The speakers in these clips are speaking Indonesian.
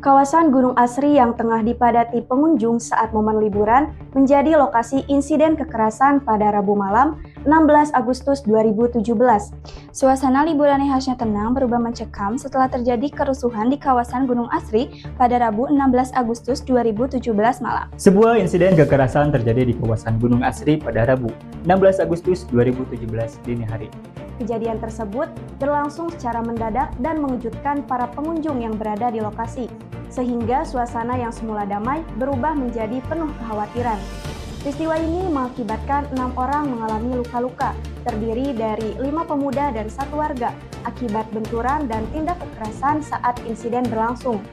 Kawasan Gunung Asri yang tengah dipadati pengunjung saat momen liburan menjadi lokasi insiden kekerasan pada Rabu malam 16 Agustus 2017. Suasana liburan yang harusnya tenang berubah mencekam setelah terjadi kerusuhan di kawasan Gunung Asri pada Rabu 16 Agustus 2017 malam. Sebuah insiden kekerasan terjadi di kawasan Gunung Asri pada Rabu 16 Agustus 2017 dini hari. Kejadian tersebut berlangsung secara mendadak dan mengejutkan para pengunjung yang berada di lokasi, sehingga suasana yang semula damai berubah menjadi penuh kekhawatiran. Peristiwa ini mengakibatkan 6 orang mengalami luka-luka, terdiri dari 5 pemuda dan 1 warga, akibat benturan dan tindak kekerasan saat insiden berlangsung.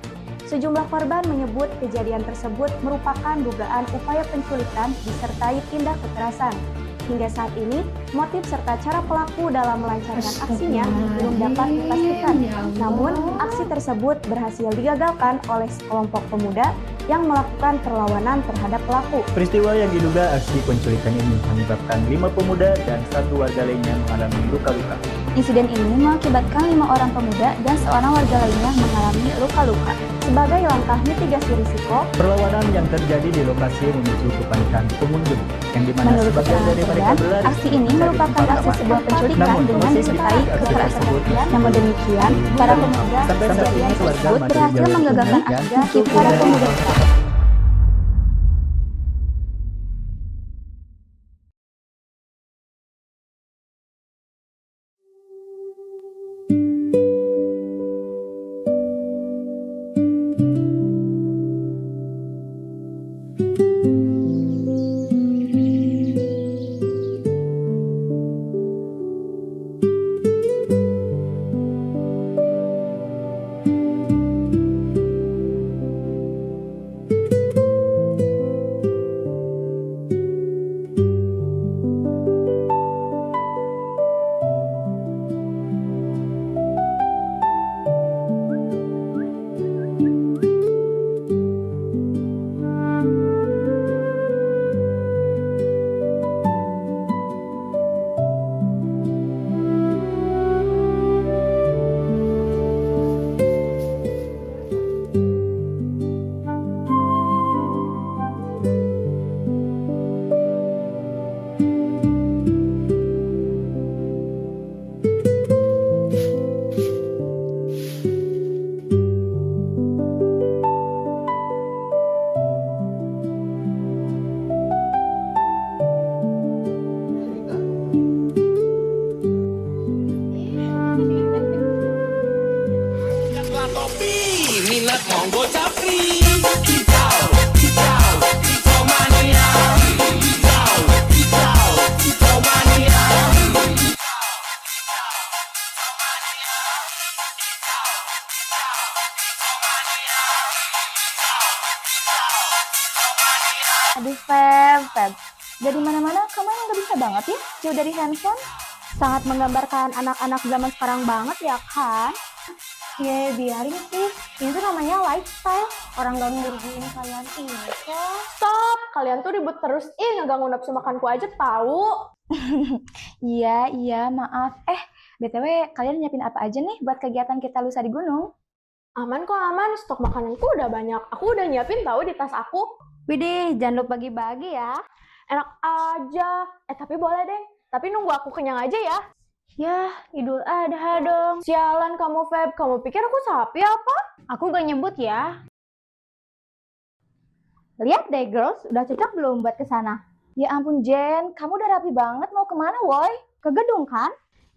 Sejumlah korban menyebut kejadian tersebut merupakan dugaan upaya penculikan disertai tindak kekerasan. Hingga saat ini, motif serta cara pelaku dalam melancarkan aksinya belum dapat dipastikan. Namun, aksi tersebut berhasil digagalkan oleh sekelompok pemuda yang melakukan perlawanan terhadap pelaku. Peristiwa yang diduga aksi penculikan ini menyebabkan 5 pemuda dan 1 warga lainnya mengalami luka-luka. Insiden ini mengakibatkan 5 orang pemuda dan 1 warga lainnya mengalami luka-luka. Sebagai langkah mitigasi risiko, perlawanan yang terjadi di lokasi memicu kepanikan pengunjung, yang dimana menurut sebagian dari mereka berlari. aksi ini merupakan aksi sebuah penculikan Namun, dengan proses disertai mitigasi kekerasan. tersebut Namun demikian, para pemuda sampai saat kejadian ini keluarga tersebut masih berhasil jauh menggagalkan sembunyikan aksi untuk para mencari pemuda. Minat monggo capri hijau hijau mania hijau mania. Aduh Feb, jadi mana-mana kamu emang gak bisa banget ya jauh dari handphone? Sangat menggambarkan anak-anak zaman sekarang banget ya kan? Ya biarin sih, ini tuh namanya lifestyle. Orang gak ngerugiin kalian ini kok. Stop, kalian tuh ribut terus. Ngeganggu nafsu makanku aja tahu. Iya, maaf. BTW kalian nyiapin apa aja nih buat kegiatan kita lusa di gunung? Aman kok aman, stok makananku udah banyak. Aku udah nyiapin tahu di tas aku. Widih, jangan lupa bagi-bagi ya. Enak aja. Tapi boleh deh. Tapi nunggu aku kenyang aja ya. Yah, Idul Adha dong. Sialan kamu, Feb. Kamu pikir aku sapi apa? Aku gak nyebut ya. Lihat deh, girls. Udah cocok belum buat kesana? Ya ampun, Jen. Kamu udah rapi banget. Mau kemana, woy? Ke gedung, kan?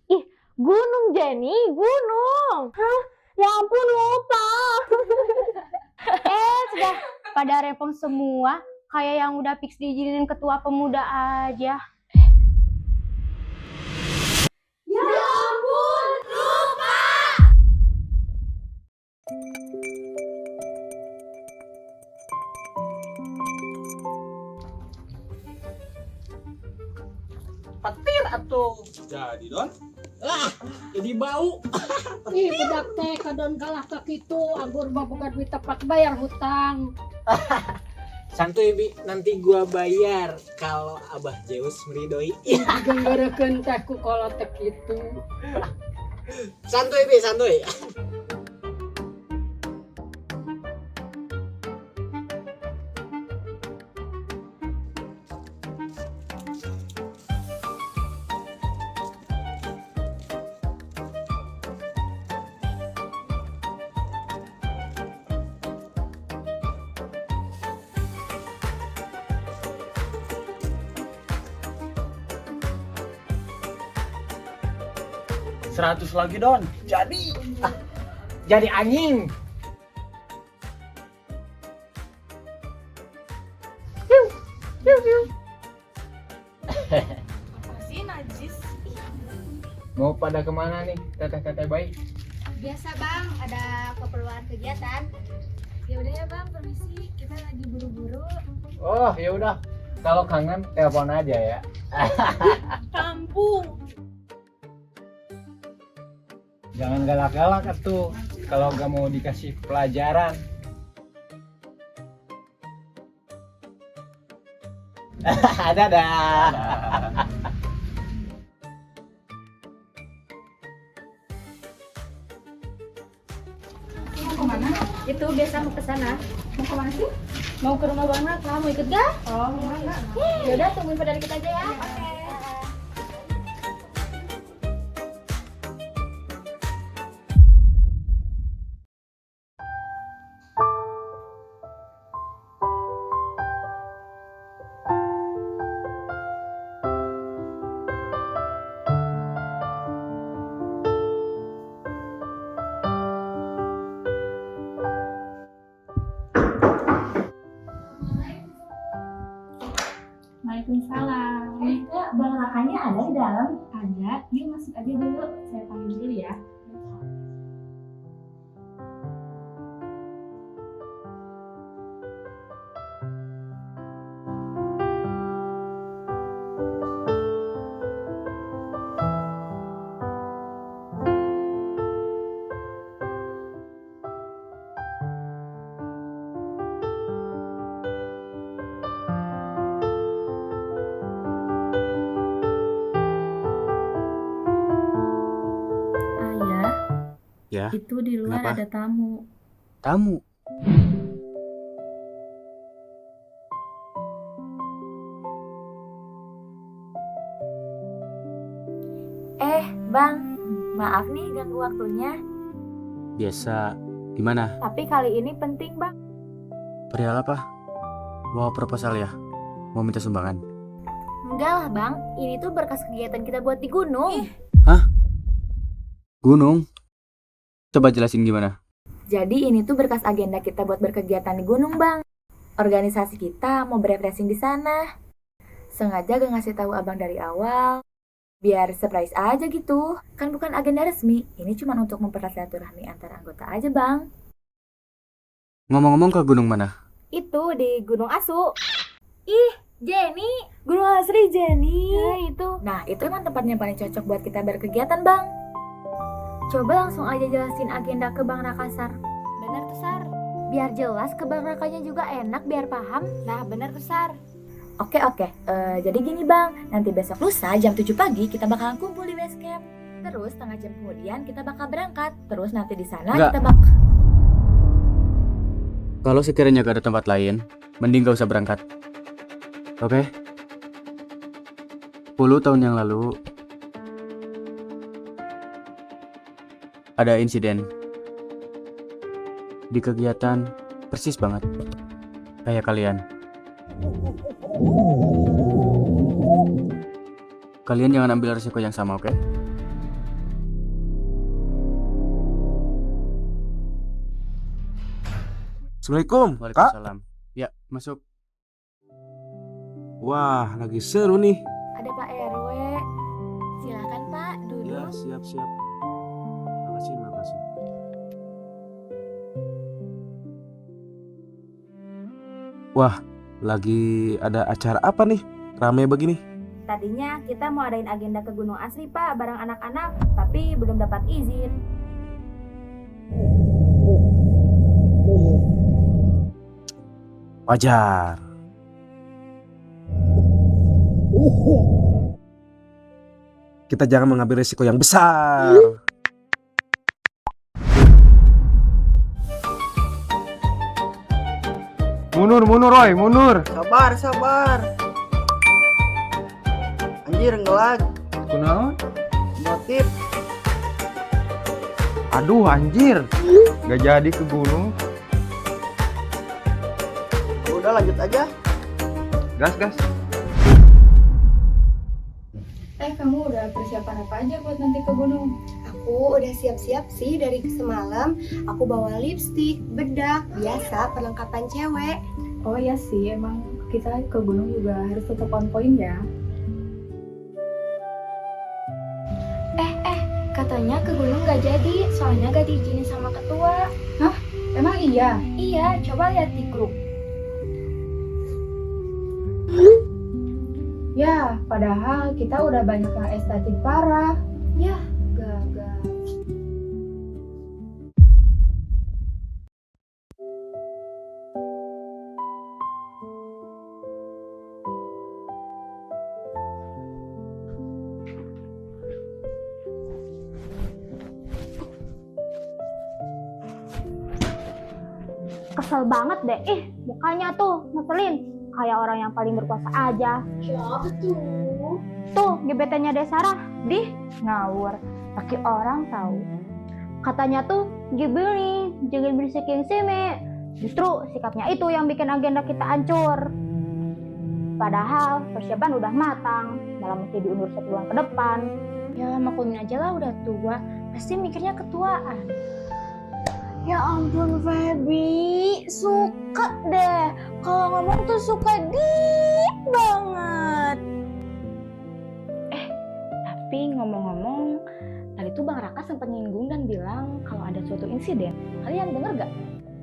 Ih, gunung, Jenny. Gunung. Hah? Ya ampun, lupa. Sudah pada repong semua. Kayak yang udah fix diizinin ketua pemuda aja. Petir atuh. Jadi Don. Jadi bau. Ih, budak teh kadon kalah ka kitu, anggur boga duit tepat bayar hutang. Santuy Bi, nanti gua bayar kalau Abah Zeus meridoi. Digenggerekeun teh ku kalau teh kitu. Santuy Bi, santuy. 100 lagi Don. Jadi anjing. Masih najis. Mau pada kemana nih teteh-teteh baik? Biasa bang, ada keperluan kegiatan. Ya udah ya bang, permisi. Kita lagi buru-buru. Oh ya udah. Kalau kangen telepon aja ya. Kampung. Jangan galak-galak atuh. Kalau nggak mau dikasih pelajaran. Dadah. Mau kemana? Itu biasa mau ke sana. Mau kemana sih? Mau ke rumah Bang Naka. Mau ikut gak? Oh, mau nggak? Ya udah, tungguin pada kita aja ya. Oke. Waalaikumsalam. Bang Rakanya ada di dalam? Ada, yuk masuk aja dulu. Saya panggil dulu ya. Ayah, Ya, itu di luar kenapa? ada tamu. Tamu. Bang, maaf nih ganggu waktunya. Biasa. Gimana? Tapi kali ini penting, Bang. Perihal apa? Mau proposal ya? Mau minta sumbangan? Enggak lah, Bang. Ini tuh berkas kegiatan kita buat di gunung. Gunung? Coba jelasin gimana? Jadi ini tuh berkas agenda kita buat berkegiatan di gunung, Bang. Organisasi kita mau berefreshing di sana. Sengaja gak ngasih tahu Abang dari awal. Biar surprise aja gitu. Kan bukan agenda resmi. Ini cuma untuk mempererat silaturahmi antara anggota aja, Bang. Ngomong-ngomong ke gunung mana? Itu di Gunung Asu. Ih, Jenny. Gunung Asri, Jenny. Nah, itu emang tempatnya paling cocok buat kita berkegiatan, Bang. Coba langsung aja jelasin agenda ke Bang Rakasar. Bener tuh, Sar. Biar jelas ke Bang Rakanya juga enak, biar paham. Nah, bener tuh, Sar. Oke. Jadi gini, Bang. Nanti besok lusa jam 7 pagi kita bakalan kumpul di base camp. Terus setengah jam kemudian kita bakal berangkat. Terus nanti di sana Enggak. kita bakal... Kalau sekiranya gak ada tempat lain, mending gak usah berangkat. Oke? 10 tahun yang lalu, ada insiden di kegiatan persis banget kayak kalian. Kalian jangan ambil resiko yang sama, oke? Assalamualaikum, Kak. Waalaikumsalam. Ya, masuk. Wah, lagi seru nih. Ada Pak RW. Silakan, Pak, duduk. Ya, siap. Makasih. Wah, lagi ada acara apa nih? Rame begini. Tadinya kita mau adain agenda ke Gunung Asri, Pak, bareng anak-anak, tapi belum dapat izin. Wajar. Kita jangan mengambil risiko yang besar. Mundur, Roy, mundur. Sabar. Anjir, ngelag. Kunaon? Motif. Aduh, anjir. Gak jadi ke gunung. Udah lanjut aja. Gas. Kamu udah persiapan apa aja buat nanti ke gunung? Aku udah siap-siap sih dari semalam. Aku bawa lipstik, bedak, biasa perlengkapan cewek. Oh iya sih, emang kita ke gunung juga harus tetap on point ya. Katanya ke gunung gak jadi, soalnya gak diizinin sama ketua. Emang iya? Iya, coba lihat di grup. Ya, padahal kita udah banyak yang estetik parah. Yah, gagal. Kesel banget deh. Mukanya tuh ngeselin. Kayak orang yang paling berkuasa aja. Siapa tuh? Tuh, gebetannya Desara. Dih, ngawur. Laki orang tahu. Katanya tuh, gibeli, jangan berisikin sime. Justru sikapnya itu yang bikin agenda kita hancur. Padahal persiapan udah matang, malah mesti diundur 1 bulan ke depan. Ya maklumin aja lah, udah tua. Pasti mikirnya ketuaan. Ya ampun Feby, suka deh. Kalau ngomong tuh suka deep banget. Tapi ngomong-ngomong, tadi tuh Bang Raka sempat nyinggung dan bilang kalau ada suatu insiden. Kalian denger gak?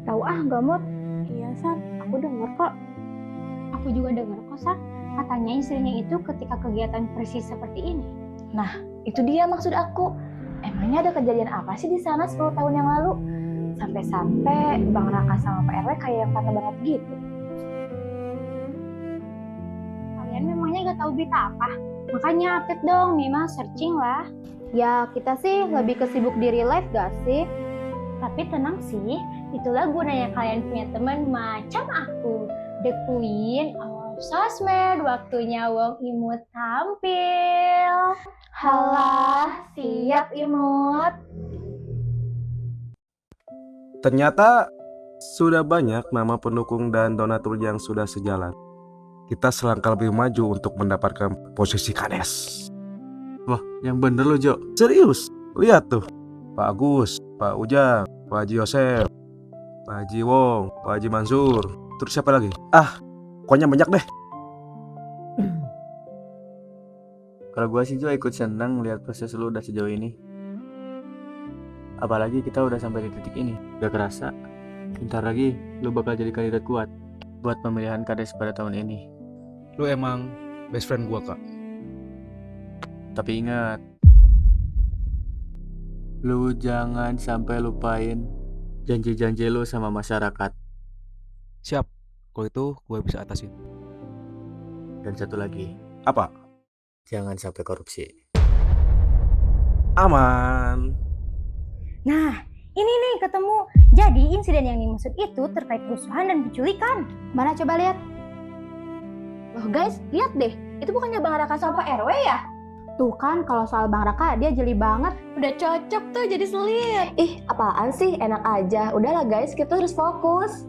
Tahu Gamot. Iya Sar, aku denger kok. Aku juga denger kok, Sa. Katanya insidennya itu ketika kegiatan persis seperti ini. Nah, itu dia maksud aku. Emangnya ada kejadian apa sih di sana 10 tahun yang lalu? Sampai-sampai Bang Raka sama Pak RW kayak yang patah banget gitu. Kalian memangnya gak tahu berita apa? Makanya update dong, Mima searching lah. Ya kita sih lebih kesibuk di real life gak sih? Tapi tenang sih, itulah gunanya kalian punya teman macam aku. The Queen of Sosmed, waktunya Wong Imut tampil. Halah, siap Imut. Ternyata sudah banyak nama pendukung dan donatur yang sudah sejalan. Kita selangkah lebih maju untuk mendapatkan posisi Kades. Wah, yang bener lo Jo. Serius, lihat tuh. Pak Agus, Pak Ujang, Pak Haji Yosef, Pak Haji Wong, Pak Haji Mansur. Terus siapa lagi? Pokoknya banyak deh. Kalau gua sih Jo ikut senang lihat proses lu udah sejauh ini. Apalagi kita udah sampai di titik ini. Gak kerasa, bentar lagi lu bakal jadi kandidat kuat buat pemilihan Kades pada tahun ini. Lu emang best friend gua, Kak. Tapi ingat, lu jangan sampai lupain janji-janji lu sama masyarakat. Siap, kalau itu gue bisa atasin. Dan satu lagi, Apa? jangan sampai korupsi. Aman. Nah, ini nih ketemu. Jadi insiden yang dimaksud itu terkait kerusuhan dan penculikan. Mana coba lihat? Loh guys, lihat deh. Itu bukannya Bang Raka sama Pak RW ya? Tuh kan kalau soal Bang Raka dia jeli banget. Udah cocok tuh jadi selir. Ih, apaan sih? Enak aja. Udahlah guys, kita harus fokus.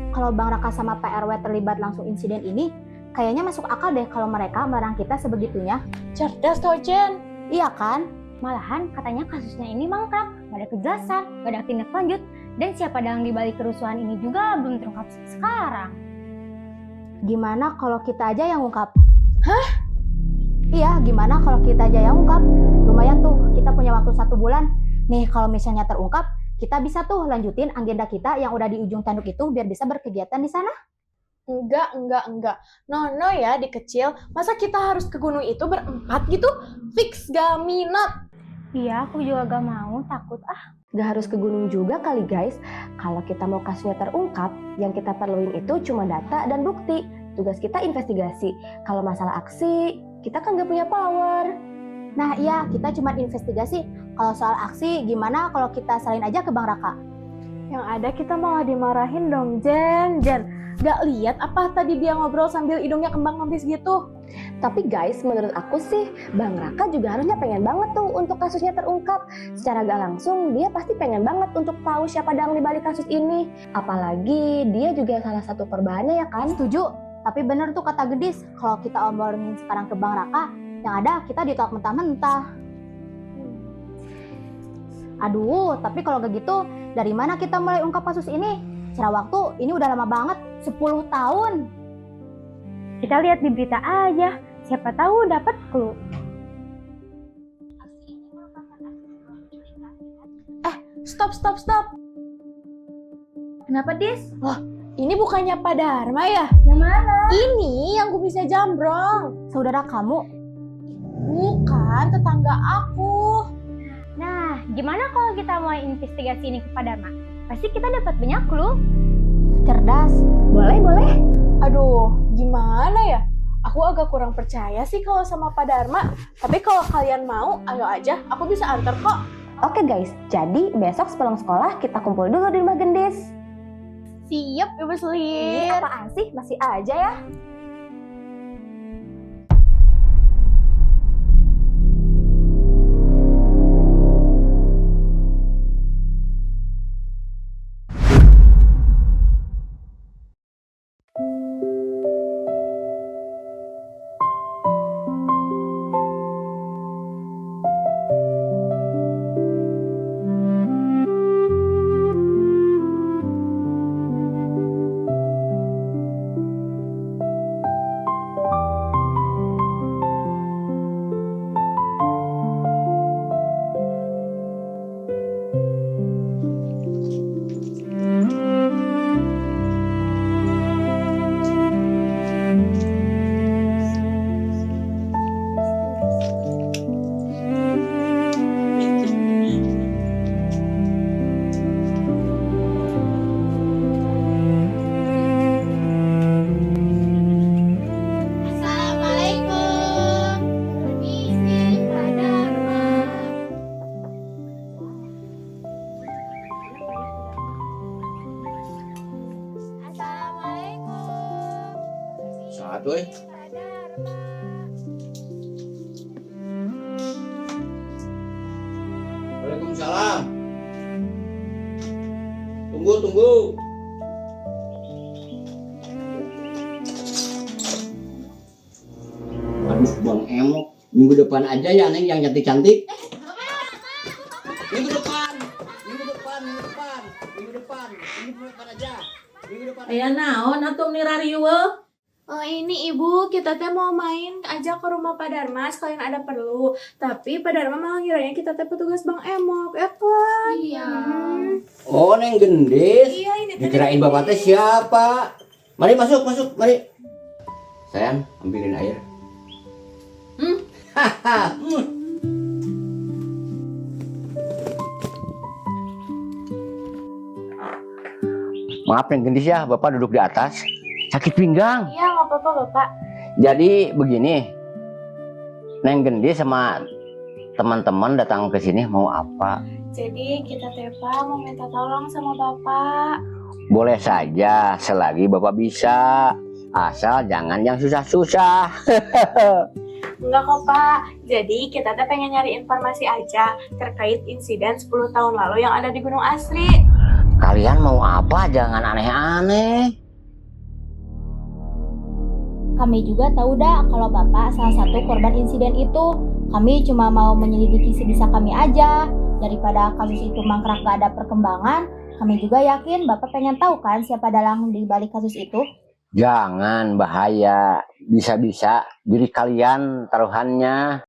Kalau Bang Raka sama Pak RW terlibat langsung insiden ini, kayaknya masuk akal deh kalau mereka melarang kita sebegitunya. Cerdas tuh Jen. Iya kan? Malahan katanya kasusnya ini mangkrak, gak ada kejelasan, gak ada tindak lanjut, dan siapa dalang dibalik kerusuhan ini juga belum terungkap sekarang. Gimana kalau kita aja yang ungkap? Hah? Iya, gimana kalau kita aja yang ungkap? Lumayan tuh, kita punya waktu 1 bulan. Nih, kalau misalnya terungkap, kita bisa tuh lanjutin agenda kita yang udah di ujung tanduk itu biar bisa berkegiatan di sana. Enggak. No ya, di kecil. Masa kita harus ke gunung itu berempat gitu? Fix gak minat. Iya, aku juga gak mau, takut Gak harus ke gunung juga kali guys. Kalau kita mau kasusnya terungkap, yang kita perluin itu cuma data dan bukti. Tugas kita investigasi. Kalau masalah aksi, kita kan gak punya power. Nah iya, kita cuma investigasi. Kalau soal aksi, gimana kalau kita serahin aja ke Bang Raka? Yang ada kita malah dimarahin dong, Jen. Gak lihat apa tadi dia ngobrol sambil hidungnya kembang kempis gitu? Tapi guys, menurut aku sih, Bang Raka juga harusnya pengen banget tuh untuk kasusnya terungkap. Secara gak langsung, dia pasti pengen banget untuk tahu siapa dalang dibalik kasus ini. Apalagi dia juga salah satu korbannya ya kan? Setuju, tapi bener tuh kata Gedis. Kalau kita omongin sekarang ke Bang Raka, yang ada kita ditolak mentah-mentah. Aduh, tapi kalau kayak gitu, dari mana kita mulai ungkap kasus ini? Secara waktu, ini udah lama banget, 10 tahun. Kita lihat di berita aja, siapa tahu dapat clue. Stop. Kenapa, Dis? Ini bukannya Pak Dharma ya? Yang mana? Ini yang gue bisa jambrong. Saudara kamu? Bukan, tetangga aku. Nah, gimana kalau kita mulai investigasi ini ke Pak Dharma? Pasti kita dapat banyak clue. Cerdas. Boleh. Aduh, gimana ya? Aku agak kurang percaya sih kalau sama Pak Dharma. Tapi kalau kalian mau, ayo aja. Aku bisa antar kok. Oke guys, jadi besok sepulang sekolah kita kumpul dulu di rumah Gendis. Siap, Ibu Ini Selir. apaan sih? Masih aja ya? Saat weh. Waalaikumsalam. Tunggu. Aduh, Bang Emok. Minggu depan aja ya, Neng, yang cantik-cantik. Minggu depan aja. Aya naon atuh nirarieueuh? Oh ini Ibu, kita teh mau main aja ke rumah Pak Dharma sekalian ada perlu. Tapi Pak Dharma malah ngiranya kita teh petugas Bang Emok, ya kan? Iya. Oh, Neng Gendis. Iya ini teh. Dikirain bapak teh siapa? Mari masuk, mari. Sayang, ambilin air. Haha. Maaf Neng Gendis ya, Bapak duduk di atas. Sakit pinggang. Iya nggak apa-apa Bapak. Jadi begini, Neng Gendis sama teman-teman datang ke sini mau apa? Jadi kita teh Pak mau minta tolong sama Bapak. Boleh saja selagi Bapak bisa. Asal jangan yang susah-susah. Enggak kok Pak. Jadi kita teh pengen nyari informasi aja terkait insiden 10 tahun lalu yang ada di Gunung Asri. Kalian mau apa? Jangan aneh-aneh. Kami juga tahu dah kalau Bapak salah satu korban insiden itu. Kami cuma mau menyelidiki sebisa kami aja. Daripada kasus itu mangkrak gak ada perkembangan, kami juga yakin Bapak pengen tahu kan siapa dalang di balik kasus itu. Jangan, bahaya. Bisa-bisa diri kalian taruhannya.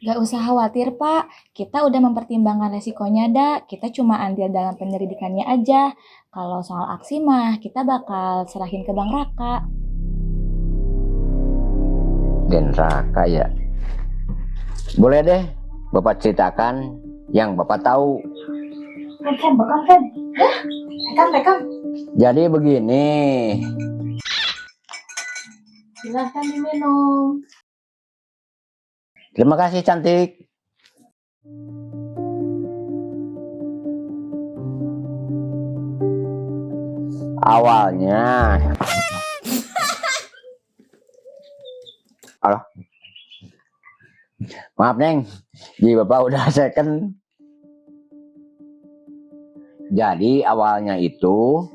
Gak usah khawatir Pak, kita udah mempertimbangkan resikonya dah. Kita cuma andil dalam penyelidikannya aja. Kalau soal aksi mah kita bakal serahin ke Bang Raka. Den Raka ya. Boleh deh, Bapak ceritakan yang Bapak tahu. Rekam. Jadi begini. Silahkan diminum. Terima kasih cantik. Awalnya halo. Maaf Neng, jadi Bapak udah second. Jadi awalnya itu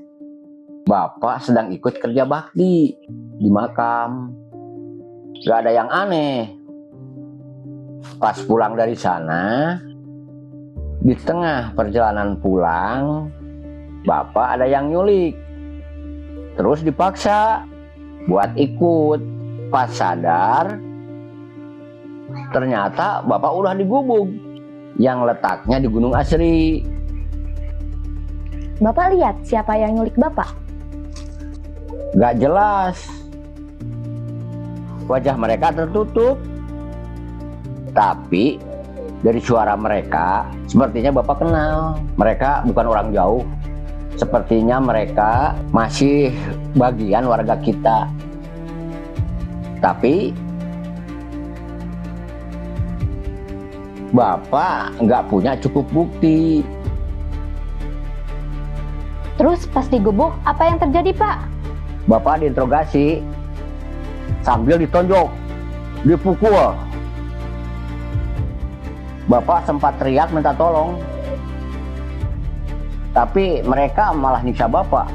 Bapak sedang ikut kerja bakti di makam. Gak ada yang aneh. Pas pulang dari sana, Di tengah perjalanan pulang, Bapak ada yang nyulik. Terus dipaksa buat ikut. Pas sadar, ternyata Bapak udah di gubuk yang letaknya di Gunung Asri. Bapak lihat siapa yang nyulik Bapak? Gak jelas. Wajah mereka tertutup. Tapi dari suara mereka, sepertinya Bapak kenal. Mereka bukan orang jauh. Sepertinya mereka masih bagian warga kita. Tapi Bapak nggak punya cukup bukti. Terus pas digubuk, apa yang terjadi, Pak? Bapak diinterogasi sambil ditonjok, dipukul. Bapak sempat teriak minta tolong. Tapi mereka malah nyiksa Bapak.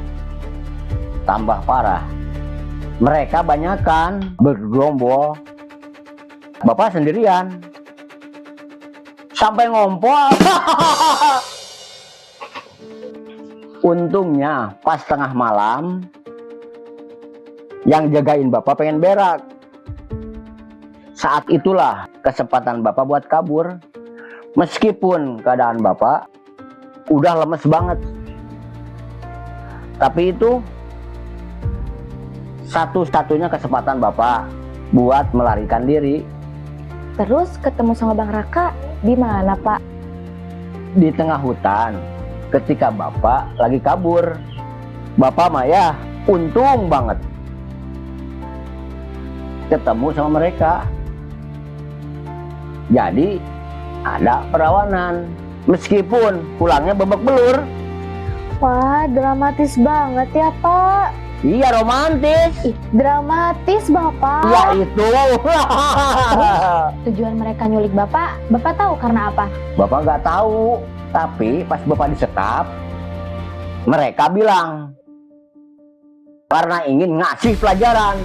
Tambah parah. Mereka banyakan bergerombol. Bapak sendirian. Sampai ngompol. Untungnya pas tengah malam, yang jagain Bapak pengen berak. Saat itulah kesempatan Bapak buat kabur. Meskipun keadaan Bapak udah lemes banget. Tapi itu satu-satunya kesempatan Bapak buat melarikan diri. Terus ketemu sama Bang Raka di mana, Pak? Di tengah hutan. Ketika Bapak lagi kabur. Bapak mah ya untung banget ketemu sama mereka. Jadi ada perlawanan. Meskipun pulangnya babak belur. Wah, dramatis banget ya, Pak. Iya, romantis. Dramatis, Bapak. Ya itu. Tujuan mereka nyulik Bapak tahu karena apa? Bapak nggak tahu. Tapi pas Bapak disekap, mereka bilang karena ingin ngasih pelajaran.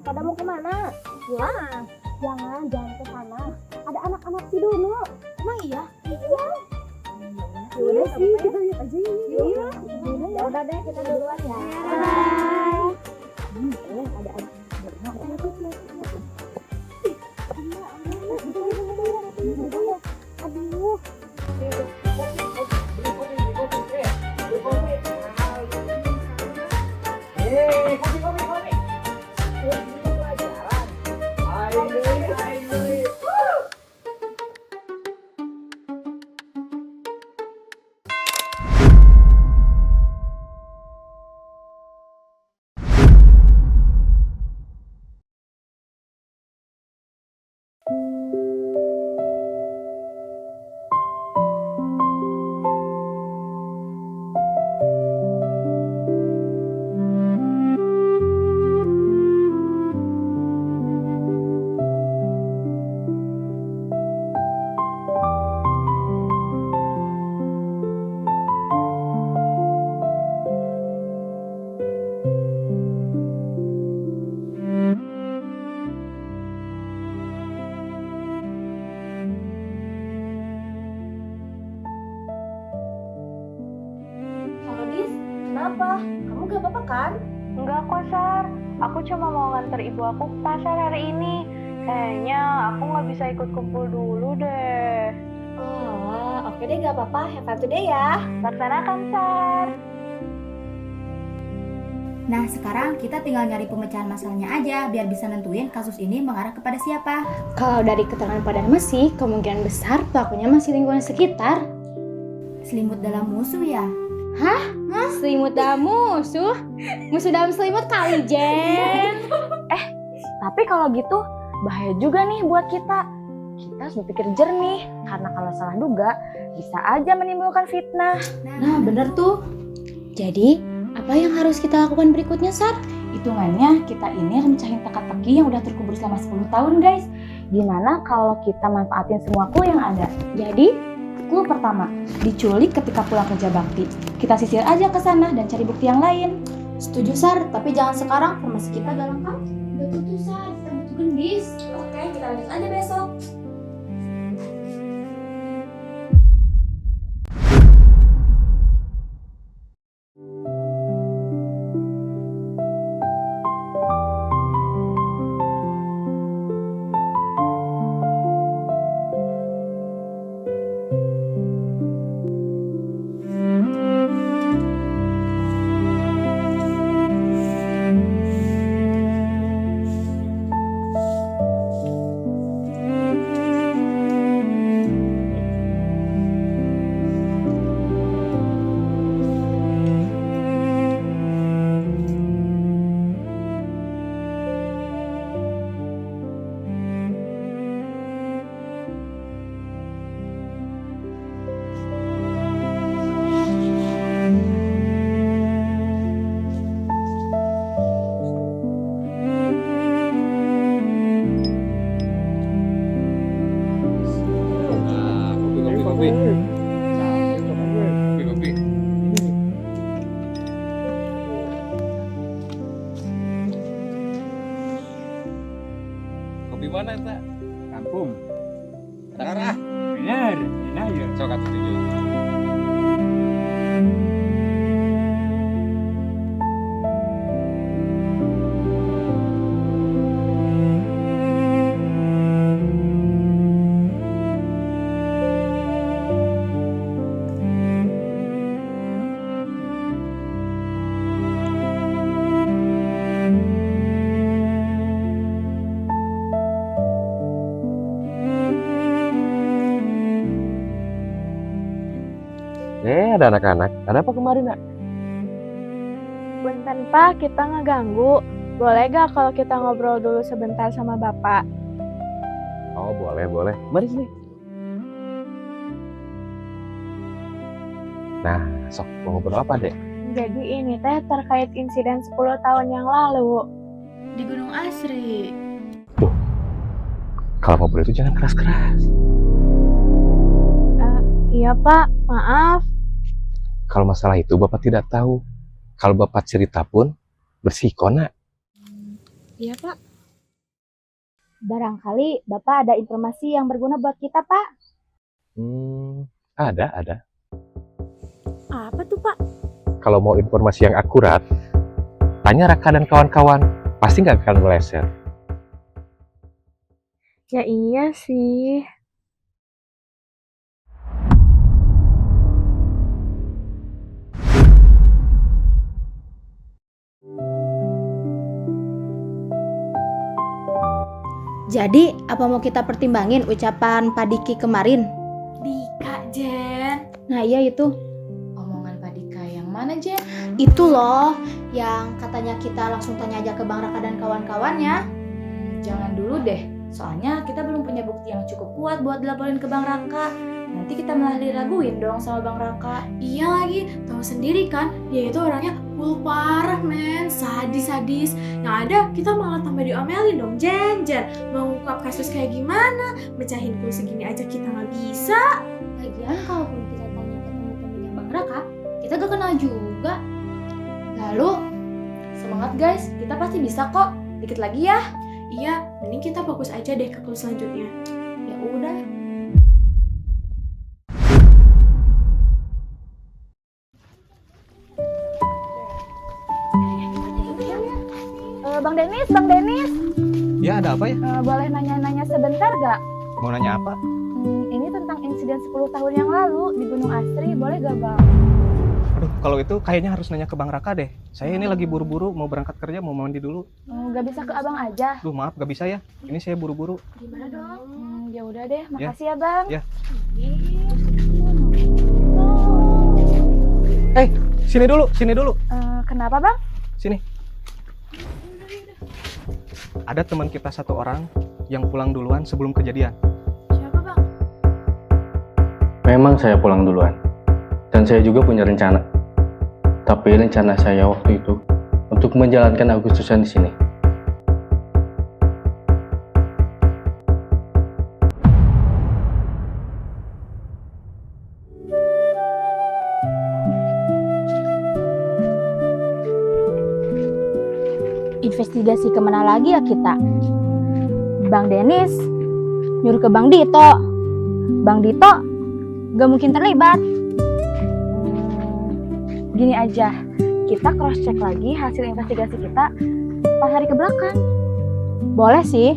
Pada mau kemana? Ya, jangan ke sana. Ada anak-anak di dulu. Emang iya? Iya. Udah sih, kita lihat aja ini. Iya. Ya udah deh, kita duluan ya. Bye. Ada anak. Aduh. Kenapa? Kamu gak apa-apa kan? Enggak kok, Sar. Aku cuma mau nganter ibu aku ke pasar hari ini. Kayaknya aku nggak bisa ikut kumpul dulu deh. Oh, oke deh gak apa-apa. Have fun today ya. Laksanakan, Sar. Nah, sekarang kita tinggal nyari pemecahan masalahnya aja biar bisa nentuin kasus ini mengarah kepada siapa. Kalau dari keterangan Pak Darmas sih, kemungkinan besar pelakunya masih lingkungan sekitar. Selimut dalam musuh ya? Hah? Selimut dalam musuh? Musuh dalam selimut kali, Jen. Tapi kalau gitu bahaya juga nih buat kita. Kita harus berpikir jernih, karena kalau salah duga bisa aja menimbulkan fitnah. Nah, bener tuh. Jadi, apa yang harus kita lakukan berikutnya, Sar? Hitungannya kita ini harus mecahin teka-teki yang udah terkubur selama 10 tahun, guys. Gimana kalau kita manfaatin semua clue yang ada? Jadi, clue pertama, diculik ketika pulang kerja bakti. Kita sisir aja ke sana dan cari bukti yang lain. Setuju, Sar, tapi jangan sekarang, formasi kita gak lengkap. Betul tuh, Sar. Kita butuh gendis. Oke, kita lanjut aja besok. Kopi mana eta? Kampung. Benar ah. Bener, enak ya. Sok atuh tunjuk. Ada anak-anak. Ada apa kemarin, Nak? Punten Pak, kita ngeganggu. Boleh gak kalau kita ngobrol dulu sebentar sama Bapak? Oh, boleh. Mari sini. Nah, sok mau ngobrol apa, Dek? Jadi ini teh terkait insiden 10 tahun yang lalu. Di Gunung Asri. Kalau ngobrol itu jangan keras-keras. Iya Pak, maaf. Kalau masalah itu Bapak tidak tahu. Kalau Bapak cerita pun bersiko, Nak. Iya Pak. Barangkali Bapak ada informasi yang berguna buat kita, Pak. Ada. Apa tuh Pak? Kalau mau informasi yang akurat, tanya Raka dan kawan-kawan. Pasti nggak akan meleset. Ya iya sih. Jadi, apa mau kita pertimbangin ucapan Pak Diki kemarin? Dika, Jen. Nah, iya itu. Omongan Pak Dika yang mana, Jen? Itu loh, yang katanya kita langsung tanya aja ke Bang Raka dan kawan-kawannya. Jangan dulu deh. Soalnya kita belum punya bukti yang cukup kuat buat dilaporin ke Bang Raka. Nanti kita malah diraguin dong sama Bang Raka. Iya lagi, tahu sendiri kan, dia itu orangnya parah men, sadis-sadis. Yang ada kita malah tambah diomelin dong, Jen. Mau ngungkap kasus kayak gimana? Mecahin clue segini aja kita nggak bisa. Lagian kalaupun kita tanya ke teman-temannya Bang Raka, kita gak kenal juga. Lalu, semangat guys, kita pasti bisa kok. Dikit lagi ya. Iya, mending kita fokus aja deh ke clue selanjutnya. Ya udah. Bang Denis. Ya, ada apa ya? Boleh nanya-nanya sebentar gak? Mau nanya apa? Ini tentang insiden 10 tahun yang lalu di Gunung Asri, boleh gak Bang? Aduh, kalau itu kayaknya harus nanya ke Bang Raka deh. Saya ini lagi buru-buru mau berangkat kerja, mau mandi dulu. Gak bisa ke Abang aja? Duh, maaf gak bisa ya. Ini saya buru-buru. Gimana dong? Ya udah deh, makasih ya Bang. Ya. Sini dulu. Kenapa bang? Sini. Ada teman kita satu orang yang pulang duluan sebelum kejadian. Siapa bang? Memang saya pulang duluan. Dan saya juga punya rencana. Tapi rencana saya waktu itu untuk menjalankan Agustusan di sini. Investigasi kemana lagi ya kita? Bang Denis nyuruh ke Bang Dito. Bang Dito gak mungkin terlibat. Gini aja, kita cross check lagi hasil investigasi kita 4 hari ke belakang. Boleh sih.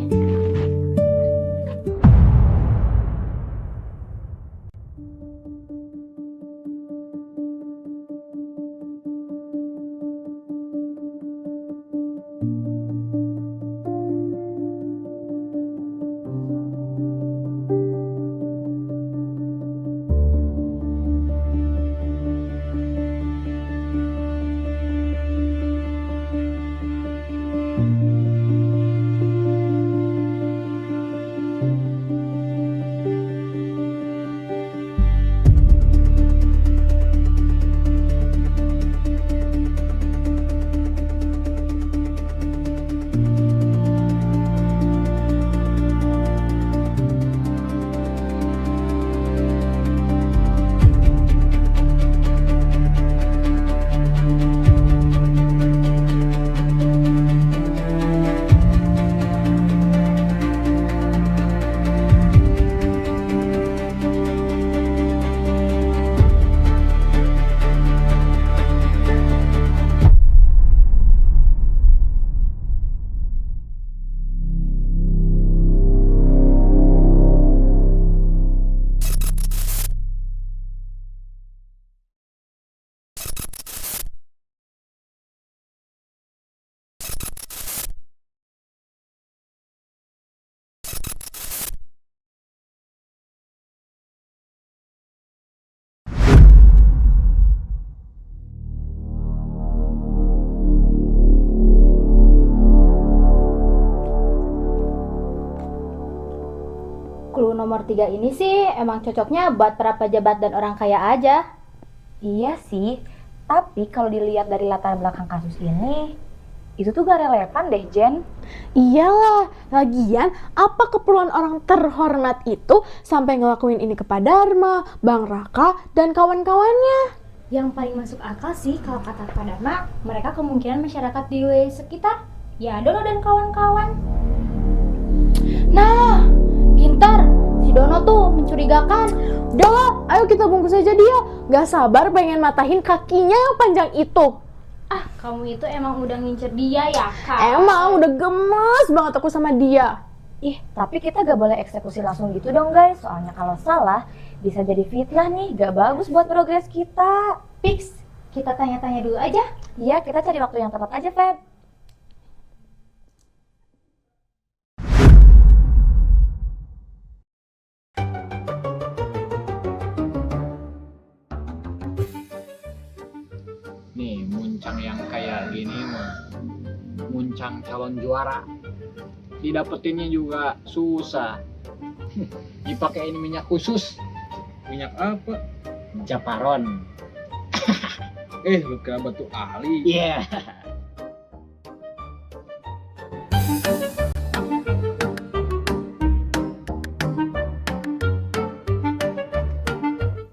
Clue nomor 3 ini sih emang cocoknya buat para pejabat dan orang kaya aja. Iya sih, tapi kalau dilihat dari latar belakang kasus ini, itu tuh gak relevan deh, Jen. Iyalah, lagian apa keperluan orang terhormat itu sampai ngelakuin ini ke Pak Dharma, Bang Raka, dan kawan-kawannya? Yang paling masuk akal sih kalau kata Pak Dharma, mereka kemungkinan masyarakat di wilayah sekitar. Ya, Dono dan kawan-kawan. Nah, Pintar, si Dono tuh mencurigakan. udah lah, ayo kita bungkus aja dia. Gak sabar pengen matahin kakinya yang panjang itu. Ah, kamu itu emang udah ngincer dia ya, Kak? Emang udah gemes banget aku sama dia. Ih, tapi kita gak boleh eksekusi langsung gitu dong guys. Soalnya kalau salah, bisa jadi fitnah nih. Gak bagus buat progres kita. Fix, kita tanya-tanya dulu aja. Iya, kita cari waktu yang tepat aja, Feb. Nih, muncang yang kayak gini mah muncang calon juara. Didapetinnya juga susah. Dipakein minyak khusus. Minyak apa? Japaron. Lu kira batu ahli. Iya.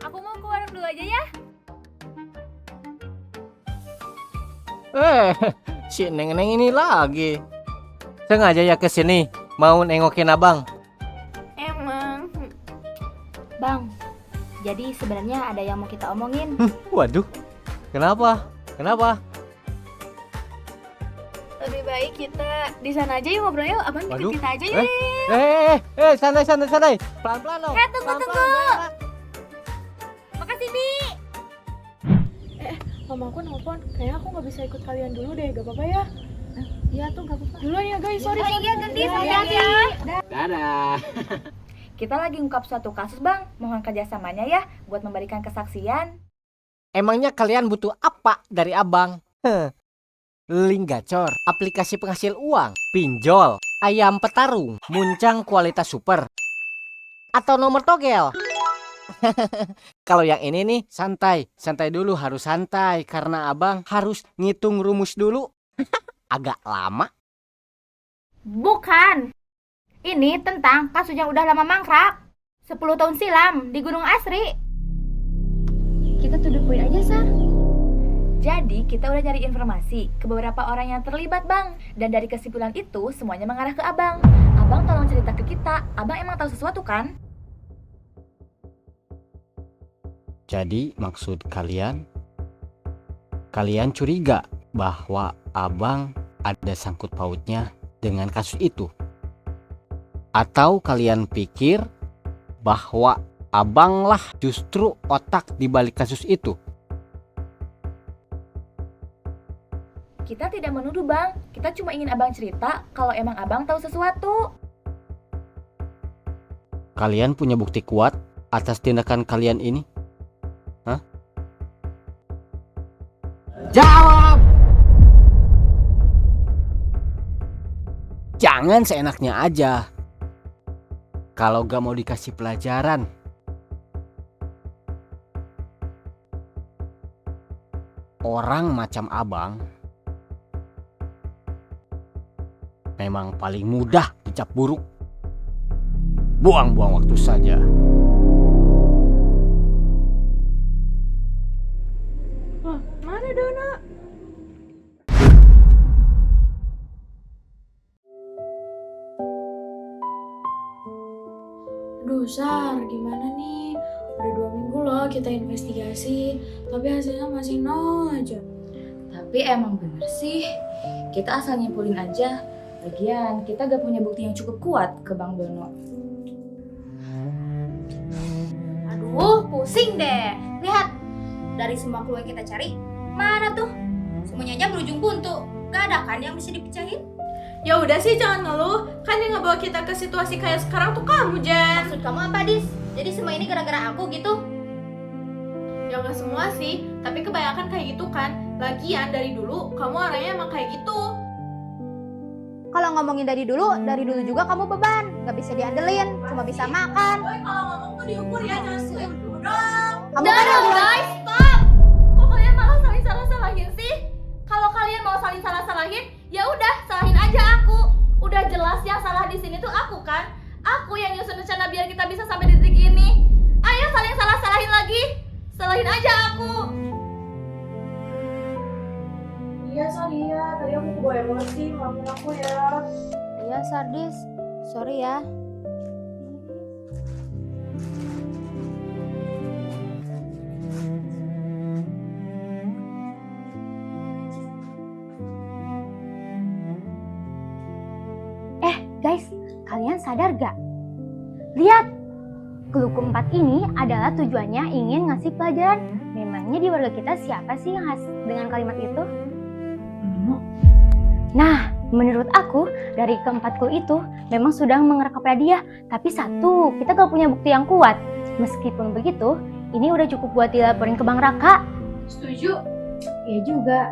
Aku mau ke warung dulu aja ya. Si Neng-Neng ini lagi. Sengaja ya ke sini mau nengokin abang. Emang. Bang, jadi sebenarnya ada yang mau kita omongin. Waduh. Kenapa? Lebih baik kita di sana aja yuk ngobrolnya. Abang Waduh. kita aja yuk. Santai. Pelan-pelan dong. Tunggu. Makasih, Bi. Mama aku nelfon, kayaknya aku gak bisa ikut kalian dulu deh, gak apa-apa ya? Iya tuh gak apa-apa. Duluan ya guys, sorry. Iya, ganti. Hati-hati. Dadah. Kita lagi ngungkap suatu kasus, Bang. Mohon kerjasamanya ya buat memberikan kesaksian. Emangnya kalian butuh apa dari abang? Link gacor, aplikasi penghasil uang, pinjol, ayam petarung, muncang kualitas super, atau nomor togel? Kalau yang ini nih santai, santai dulu, harus santai karena abang harus ngitung rumus dulu. Agak lama. Bukan. Ini tentang kasus yang udah lama mangkrak. 10 tahun silam di Gunung Asri. Kita tuduh poin aja, Sar. Jadi kita udah nyari informasi ke beberapa orang yang terlibat, Bang. Dan dari kesimpulan itu semuanya mengarah ke abang. Abang tolong cerita ke kita, abang emang tahu sesuatu kan? Jadi maksud kalian curiga bahwa abang ada sangkut pautnya dengan kasus itu? Atau kalian pikir bahwa abanglah justru otak di balik kasus itu? Kita tidak menuduh, Bang. Kita cuma ingin abang cerita kalau emang abang tahu sesuatu. Kalian punya bukti kuat atas tindakan kalian ini? Hah? Jawab! Jangan seenaknya aja. Kalau gak mau dikasih pelajaran. Orang macam abang memang paling mudah dicap buruk. Buang-buang waktu saja. Mana Dona? Aduh, Sar, gimana nih? Udah 2 minggu loh kita investigasi, tapi hasilnya masih 0 aja. Tapi emang bener sih, kita asal nyimpulin aja. Lagian kita gak punya bukti yang cukup kuat ke Bang Dono. Aduh, pusing deh. Lihat, dari semua clue yang kita cari, mana tuh? Semuanya aja berujung buntu. Gak ada kan yang bisa dipecahin? Ya udah sih, jangan ngeluh. Kan yang ngebawa kita ke situasi kayak sekarang tuh kamu, Jen. Maksud kamu apa, Dis? Jadi semua ini gara-gara aku gitu? Ya nggak semua sih, tapi kebanyakan kayak gitu kan. Lagian dari dulu kamu orangnya emang kayak gitu. Kalau ngomongin dari dulu juga kamu beban. Gak bisa diandelin, cuma bisa makan. Kalau ngomong tuh diukur ya, jangan dulu dong. Kamu kan yang duluan. Guys, stop! Kok kalian malah saling salah-salahin sih? Kalau kalian mau saling salah-salahin, ya udah salahin aja aku. Udah jelas yang salah di sini tuh aku kan. Aku yang nyusun rencana biar kita bisa sampai di titik ini. Ayo saling salah-salahin lagi. Salahin aja aku. Iya, sorry ya. Tadi aku kebawa emosi, maafin aku ya. Iya, Sardis. Sorry ya. Guys, kalian sadar gak? Lihat, clue keempat ini adalah tujuannya ingin ngasih pelajaran. Memangnya di warga kita siapa sih yang khas dengan kalimat itu? Nah, menurut aku dari keempat clue itu memang sudah mengarah kepada dia. Tapi satu, kita gak punya bukti yang kuat. Meskipun begitu, ini udah cukup buat dilaporin ke Bang Raka. Setuju? Iya juga.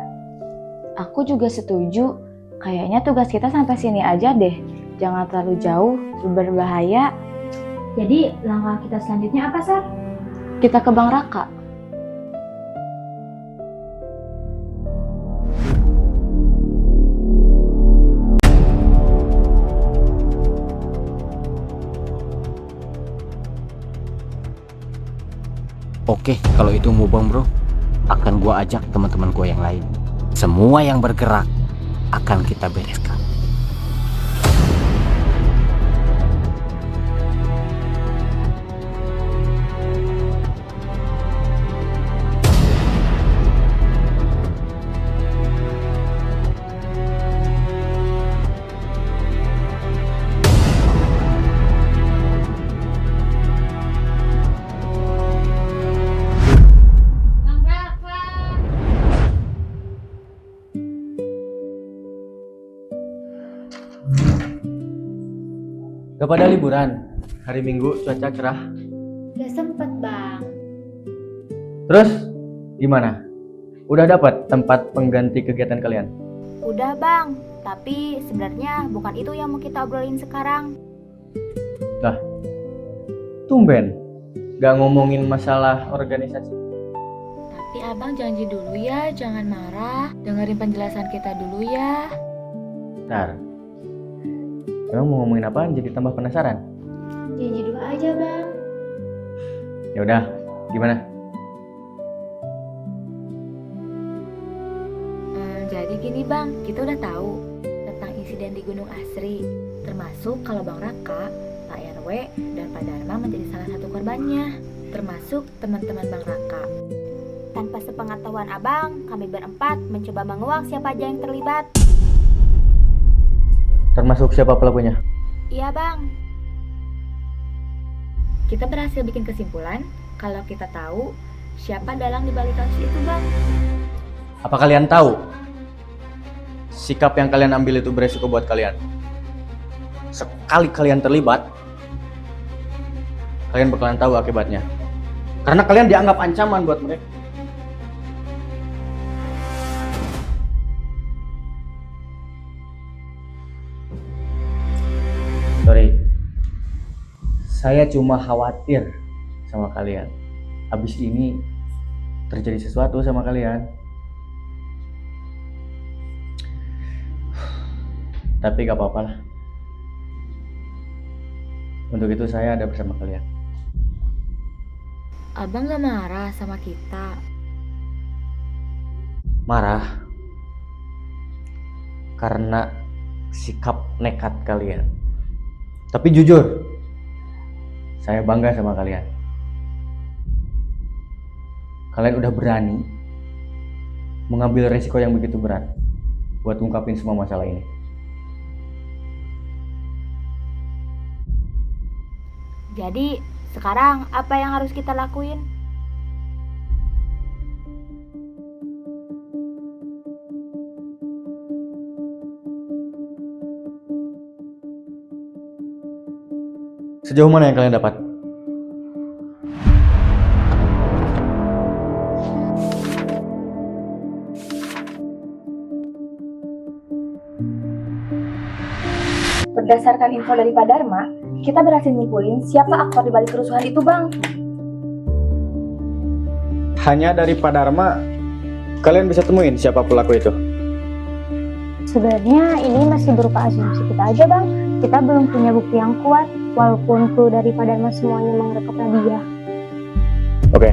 Aku juga setuju. Kayaknya tugas kita sampai sini aja deh. Jangan terlalu jauh, berbahaya. Jadi langkah kita selanjutnya apa, Sar? Kita ke Bang Raka. Oke, kalau itu mau Bang Bro, akan gua ajak teman-teman gua yang lain. Semua yang bergerak akan kita bereskan. Gak pada liburan? Hari Minggu cuaca cerah. Gak sempet, Bang. Terus Gimana? Udah dapat tempat pengganti kegiatan kalian? Udah bang, tapi sebenarnya bukan itu yang mau kita obrolin sekarang. Lah, tumben gak ngomongin masalah organisasi. Tapi abang janji dulu ya, jangan marah. Dengerin penjelasan kita dulu ya. Ntar, emang mau ngomongin apaan jadi tambah penasaran? Janji dulu aja bang. Ya udah, gimana? Jadi gini bang, kita udah tahu tentang insiden di Gunung Asri. Termasuk kalau Bang Raka, Pak RW, dan Pak Dharma menjadi salah satu korbannya. Termasuk teman-teman Bang Raka. Tanpa sepengetahuan abang, kami berempat mencoba menguak siapa aja yang terlibat. Termasuk siapa pelakunya? Iya bang. Kita berhasil bikin kesimpulan kalau kita tahu siapa dalang di balik kasus itu bang. Apa kalian tahu sikap yang kalian ambil itu beresiko buat kalian? Sekali kalian terlibat, kalian bakalan tahu akibatnya. Karena kalian dianggap ancaman buat mereka. Sorry, saya cuma khawatir sama kalian. Abis ini terjadi sesuatu sama kalian. Tapi gak apa-apa lah. Untuk itu saya ada bersama kalian. Abang gak marah sama kita? Marah karena sikap nekat kalian. Tapi jujur, saya bangga sama kalian. Kalian udah berani mengambil resiko yang begitu berat buat ungkapin semua masalah ini. Jadi, sekarang apa yang harus kita lakuin? Sejauh mana yang kalian dapat? Berdasarkan info dari Pak Dharma, kita berhasil nyimpulin siapa aktor di balik kerusuhan itu, Bang. Hanya dari Pak Dharma, kalian bisa temuin siapa pelaku itu? Sebenarnya ini masih berupa asumsi kita aja, Bang. Kita belum punya bukti yang kuat, walaupun kru dari Pak Dharma semuanya mengerekapnya dia. Oke.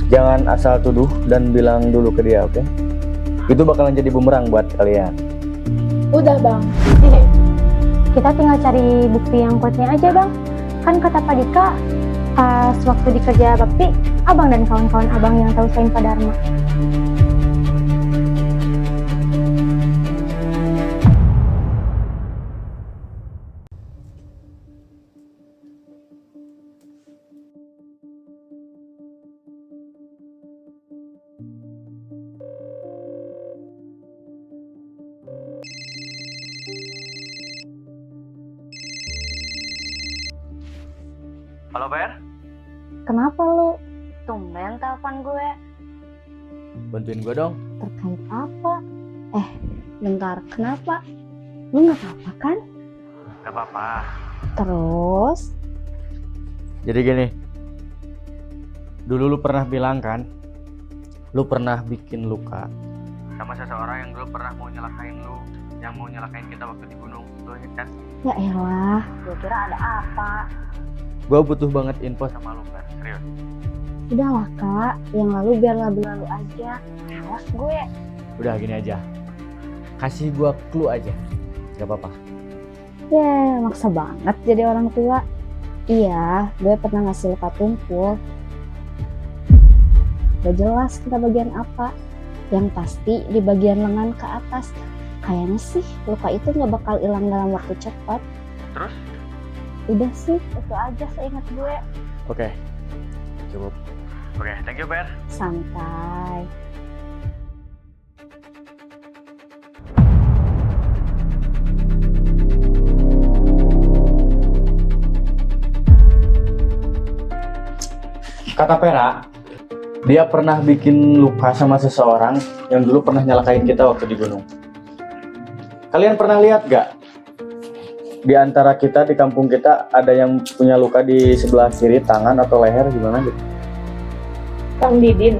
Jangan asal tuduh dan bilang dulu ke dia, oke? Itu bakalan jadi bumerang buat kalian. Udah, Bang. Kita tinggal cari bukti yang kuatnya aja, Bang. Kan kata Pak Dika, pas waktu di kerja bakti, Abang dan kawan-kawan Abang yang tahu selain Pak Dharma. Halo, Per? Kenapa lu? Tumben telepon gue. Bantuin gue dong. Terkait apa? Bentar, kenapa? Lu gak apa-apa kan? Gak apa-apa. Terus? Jadi gini, dulu lu pernah bilang kan, lu pernah bikin luka sama seseorang yang dulu pernah mau nyelakain lu, yang mau nyelakain kita waktu di gunung. Lu inget kan? Ya elah, gue kira ada apa. Gue butuh banget info sama lu, kan? Serius. Udahlah kak, yang lalu biarlah berlalu aja. Awas gue. Udah gini aja, kasih gue clue aja, gak apa-apa. Ya, maksa banget jadi orang tua. Iya, gue pernah ngasih luka tumpul. Udah jelas kita bagian apa. Yang pasti di bagian lengan ke atas. Kayaknya sih luka itu gak bakal hilang dalam waktu cepat. Terus? Udah sih, itu aja seingat gue. Oke, cukup. Oke, thank you, Per. Santai. Kata Pera, Dia pernah bikin luka sama seseorang yang dulu pernah nyalakain kita waktu di gunung. Kalian pernah lihat gak? Di antara kita di kampung kita ada yang punya luka di sebelah kiri tangan atau leher gimana gitu? Kang Didin.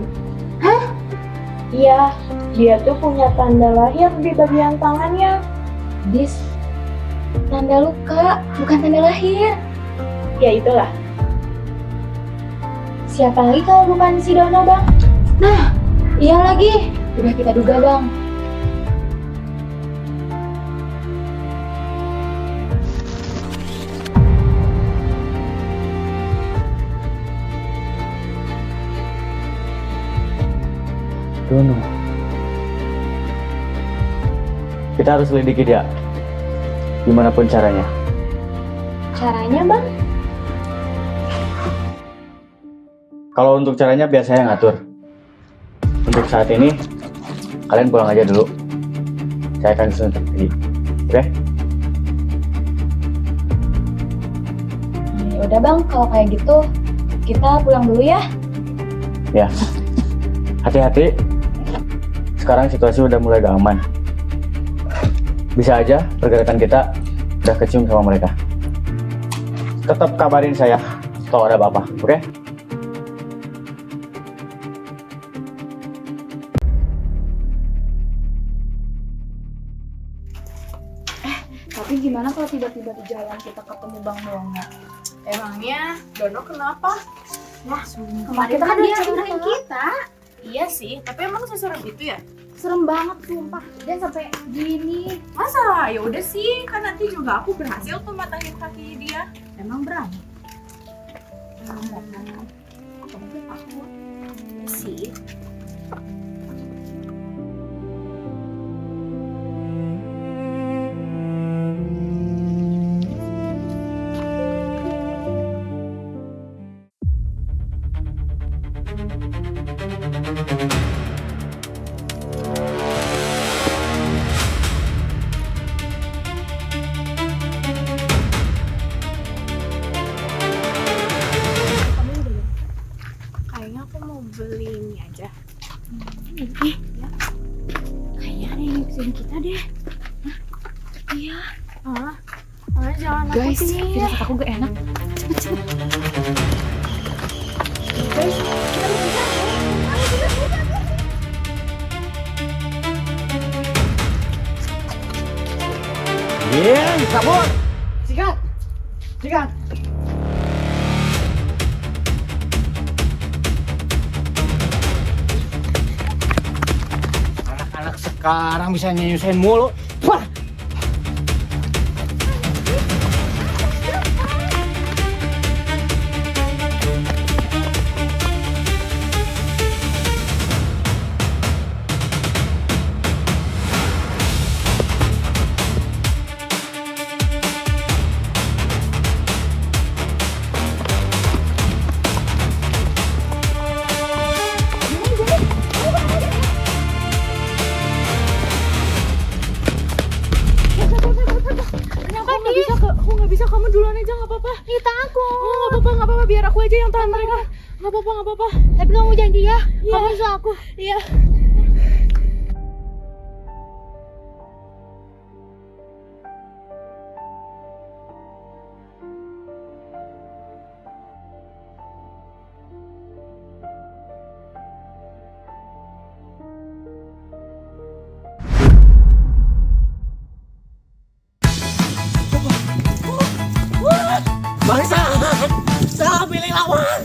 Hah? Iya, dia tuh punya tanda lahir di bagian tangannya. Dis, tanda luka, bukan tanda lahir. Ya itulah. Siapa lagi kalau bukan si Dono, Bang? Nah, iya lagi. Udah kita duga, Bang. Dono. Kita harus selidiki dia. Gimana pun caranya. Caranya, Bang? Kalau untuk caranya biar saya ngatur. Untuk saat ini, kalian pulang aja dulu. Saya akan susun pergi. Oke? Ya udah, Bang, kalau kayak gitu kita pulang dulu ya. Ya. Hati-hati. Sekarang situasi udah mulai gak aman. Bisa aja pergerakan kita udah kecium sama mereka. Tetap kabarin saya kalau ada apa-apa, oke? Tapi gimana kalau tiba-tiba di jalan kita ketemu Bang Dono? Emangnya Dono kenapa? Wah, Kemarin kan dia nyariin kita. Iya sih, tapi emang seserem itu ya? Serem banget sumpah. Dia sampai gini. Masa? Ya udah sih, kan nanti juga aku berhasil tuh matangin kaki dia. Emang berani? Kamu takut sih? Kayaknya aku mau beli ini aja. Ih, kayaknya ada yang ngikutin kita deh. Iya. Jangan Guys, nakutin. firasat aku gak enak. Cepet. Guys, kita harus bisa. Kabur. Sikat. Sikat. Anak-anak sekarang bisa nyusahin mulu. Wah. Aku nggak bisa, kamu duluan aja nggak apa-apa. Kita aku. Oh nggak apa-apa, biar aku aja yang tahan mereka. Nggak apa-apa. Tapi kamu janji ya, Iya. kamu bisa aku. Iya. Bangsa, saya pilih lawan.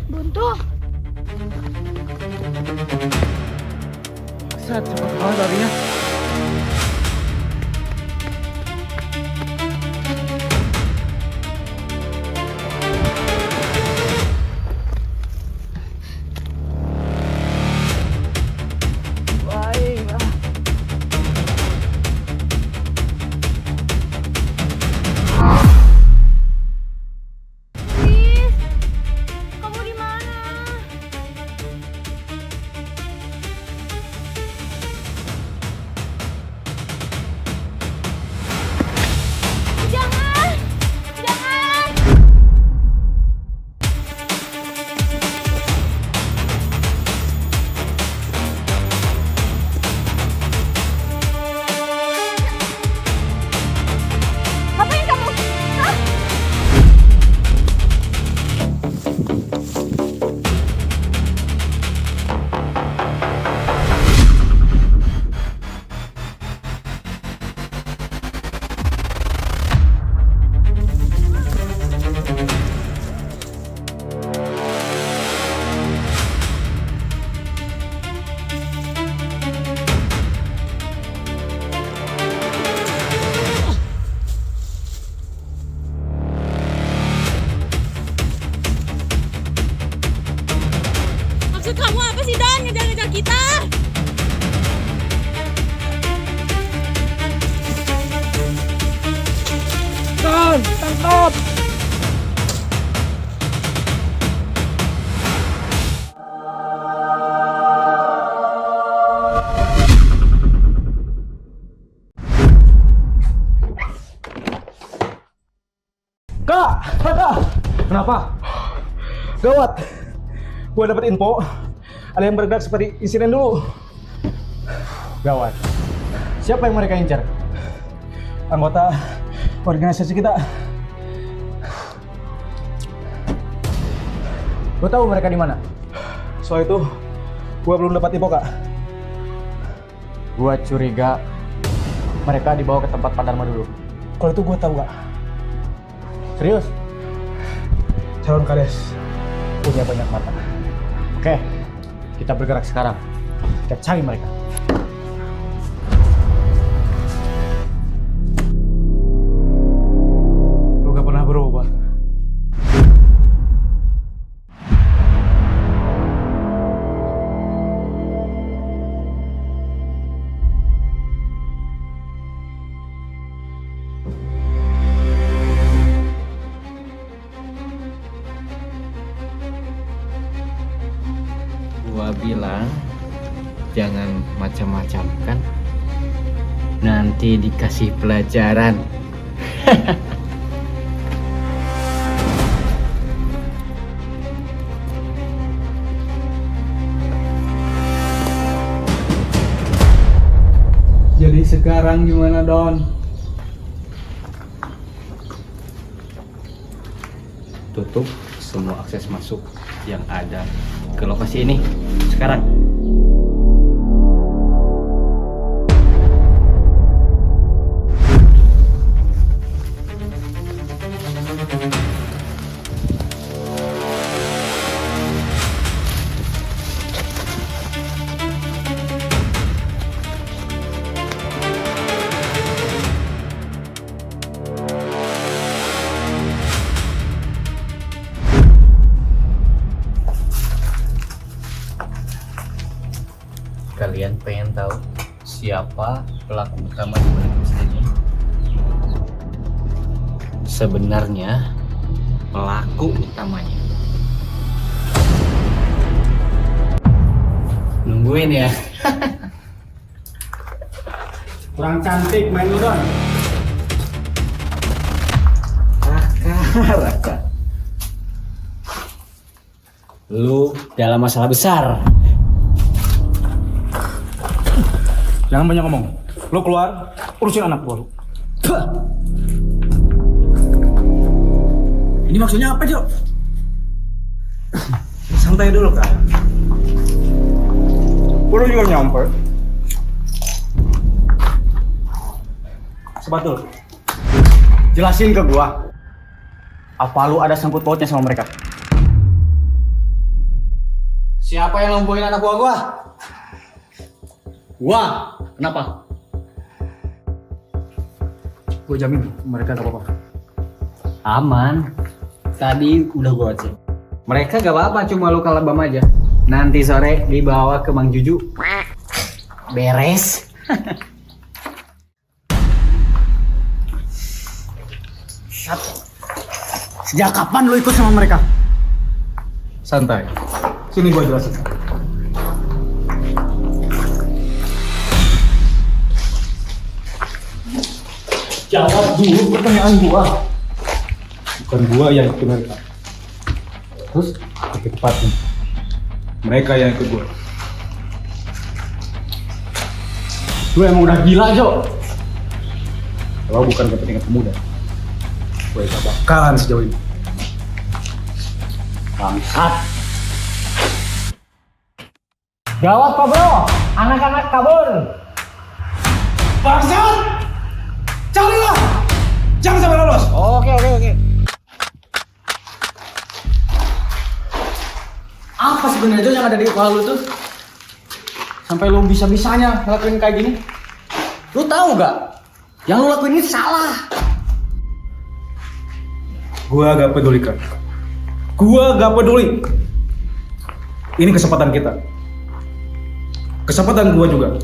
Buntu. Set, cepet banget larinya. Kamu di mana? Maksud kamu apa sih, Don? Ngejar-ngejar kita? Don, tangkap! Kak! Kenapa? Gawat! Gue dapat info, ada yang bergerak seperti insiden dulu. Gawat. Siapa yang mereka incar? Anggota organisasi kita. Gue tahu mereka di mana. Soal itu, gue belum dapat info, Kak. Gue curiga mereka dibawa ke tempat Pak Dharma dulu. Kalau itu gue tahu, Kak. Serius? Calon kades punya banyak mata. Oke, kita bergerak sekarang. Kita cari mereka. Lu gak pernah berubah. Gua bilang jangan macam-macam kan, nanti dikasih pelajaran. Jadi sekarang gimana, Don? Tutup semua akses masuk yang ada ke lokasi ini sekarang. Kalian pengen tahu siapa pelaku utama di balik insiden ini? Sebenarnya pelaku utamanya. Nungguin ya. Kurang cantik main lu, Don. Raka. Lu dalam masalah besar. Jangan banyak ngomong. Lu keluar, urusin anak gua. Ini maksudnya apa, Jo? Santai dulu, Kak. Gua juga nyamper. Sebatul. Jelasin ke gua. Apa lu ada sangkut pautnya sama mereka? Siapa yang lumpuhin anak buah gua? Gua. Kenapa? Gua jamin mereka gak apa-apa. Aman. Tadi udah gua cek. Mereka gak apa-apa, cuma luka lebam aja. Nanti sore dibawa ke Mang Juju. Beres. Sejak kapan lu ikut sama mereka? Santai. Sini gua jelasin. Jawab dulu pertanyaan gua. Bukan gua yang ikut mereka. Terus lebih tepatnya mereka yang ikut gua. Lu emang udah gila, Jo. Kalau bukan kepentingan pemuda, gua gak bakalan sejauh ini. Bangsat. Gawat Pak Bro, anak-anak kabur. Bangsat! Carilah! Jangan sampai lolos! Oke. Apa sebenarnya Jo yang ada di kepala lu tuh? Sampai lu bisa-bisanya ngelakuin kayak gini? Lu tahu gak? Yang lu lakuin ini salah. Gua gak peduli, kan. Gua gak peduli. Ini kesempatan kita. Kesempatan gua juga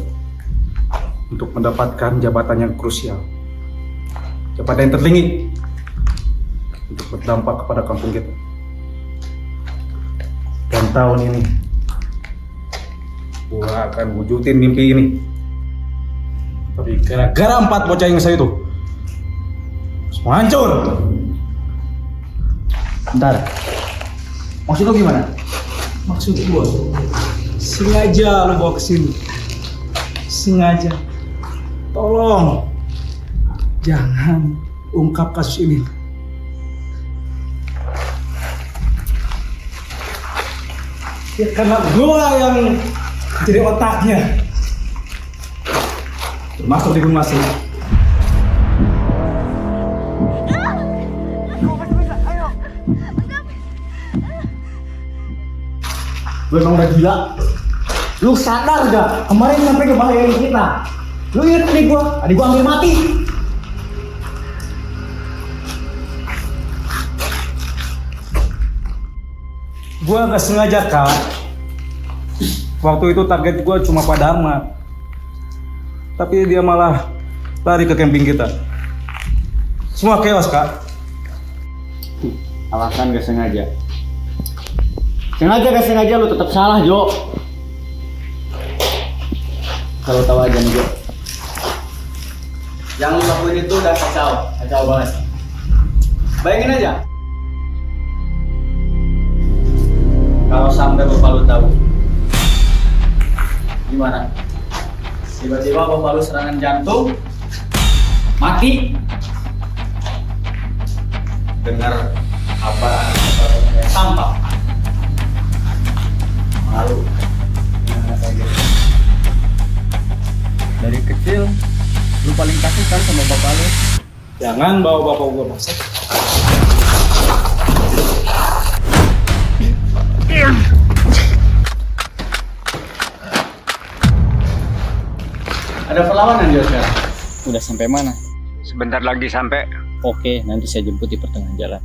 untuk mendapatkan jabatan yang krusial. Jabatan yang tertinggi untuk berdampak kepada kampung kita. Dan tahun ini gua akan wujudin mimpi ini. Tapi gara-gara 4 bocah yang saya itu semua hancur. Bentar. Maksud lu gimana? Maksud gua sengaja lu bawa kesini. Sengaja. Tolong jangan ungkap kasus ini. Ya karena gua yang jadi otaknya. Termasuk di Gunung Asri. Lu emang udah gila? Lu sadar gak? Kemarin sampai ngebahayain kita. Lu inget adik gua hampir mati. Gua gak sengaja, Kak. Waktu itu target gua cuma Pak Dharma. Tapi dia malah lari ke camping kita. Semua chaos, Kak. Alasan gak sengaja. Sengaja gak sengaja lu tetap salah, Jo. Kalau tahu aja nih, Jo. Yang lu lakuin itu udah kacau banget. Bayangin aja. Kalau sampai bapak lu tahu, gimana? Tiba-tiba bapak lu serangan jantung, mati. Dengar apa tampak. Malu. Dari kecil lu paling takut kan sama bapak lu? Jangan bawa bapak gua masuk. Ada perlawanan dia sekarang. Udah sampai mana? Sebentar lagi sampai. Oke, nanti saya jemput di pertengahan jalan.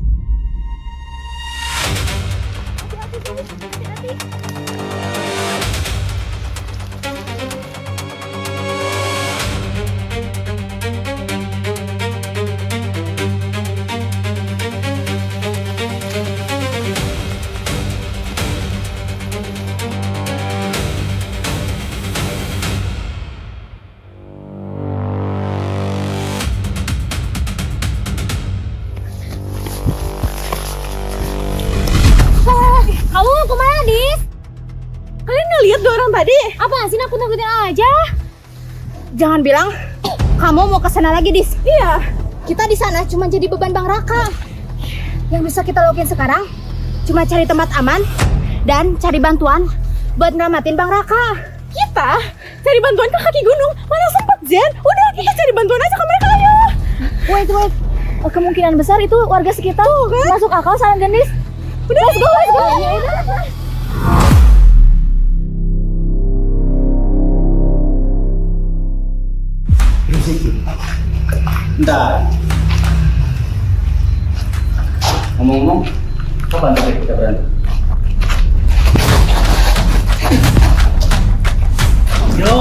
Kamu mau kemana, Dis? Kalian ngeliat 2 orang tadi? Apaan sih, nakut-nakutin aja? Jangan bilang kamu mau kesana lagi, Dis. Iya. Kita di sana cuma jadi beban Bang Raka. Yang bisa kita lakuin sekarang cuma cari tempat aman dan cari bantuan buat nyelamatin Bang Raka. Kita cari bantuan ke kaki gunung? Mana sempat, Jen? Udah, kita cari bantuan aja ke mereka, ayo. Wait. Kemungkinan besar itu warga sekitar. Tuh, kan? Masuk akal, saran gendis. Udah, let's go. Ya udah. Bentar. Ngomong-ngomong, kapan terakhir kita berantem? Yo,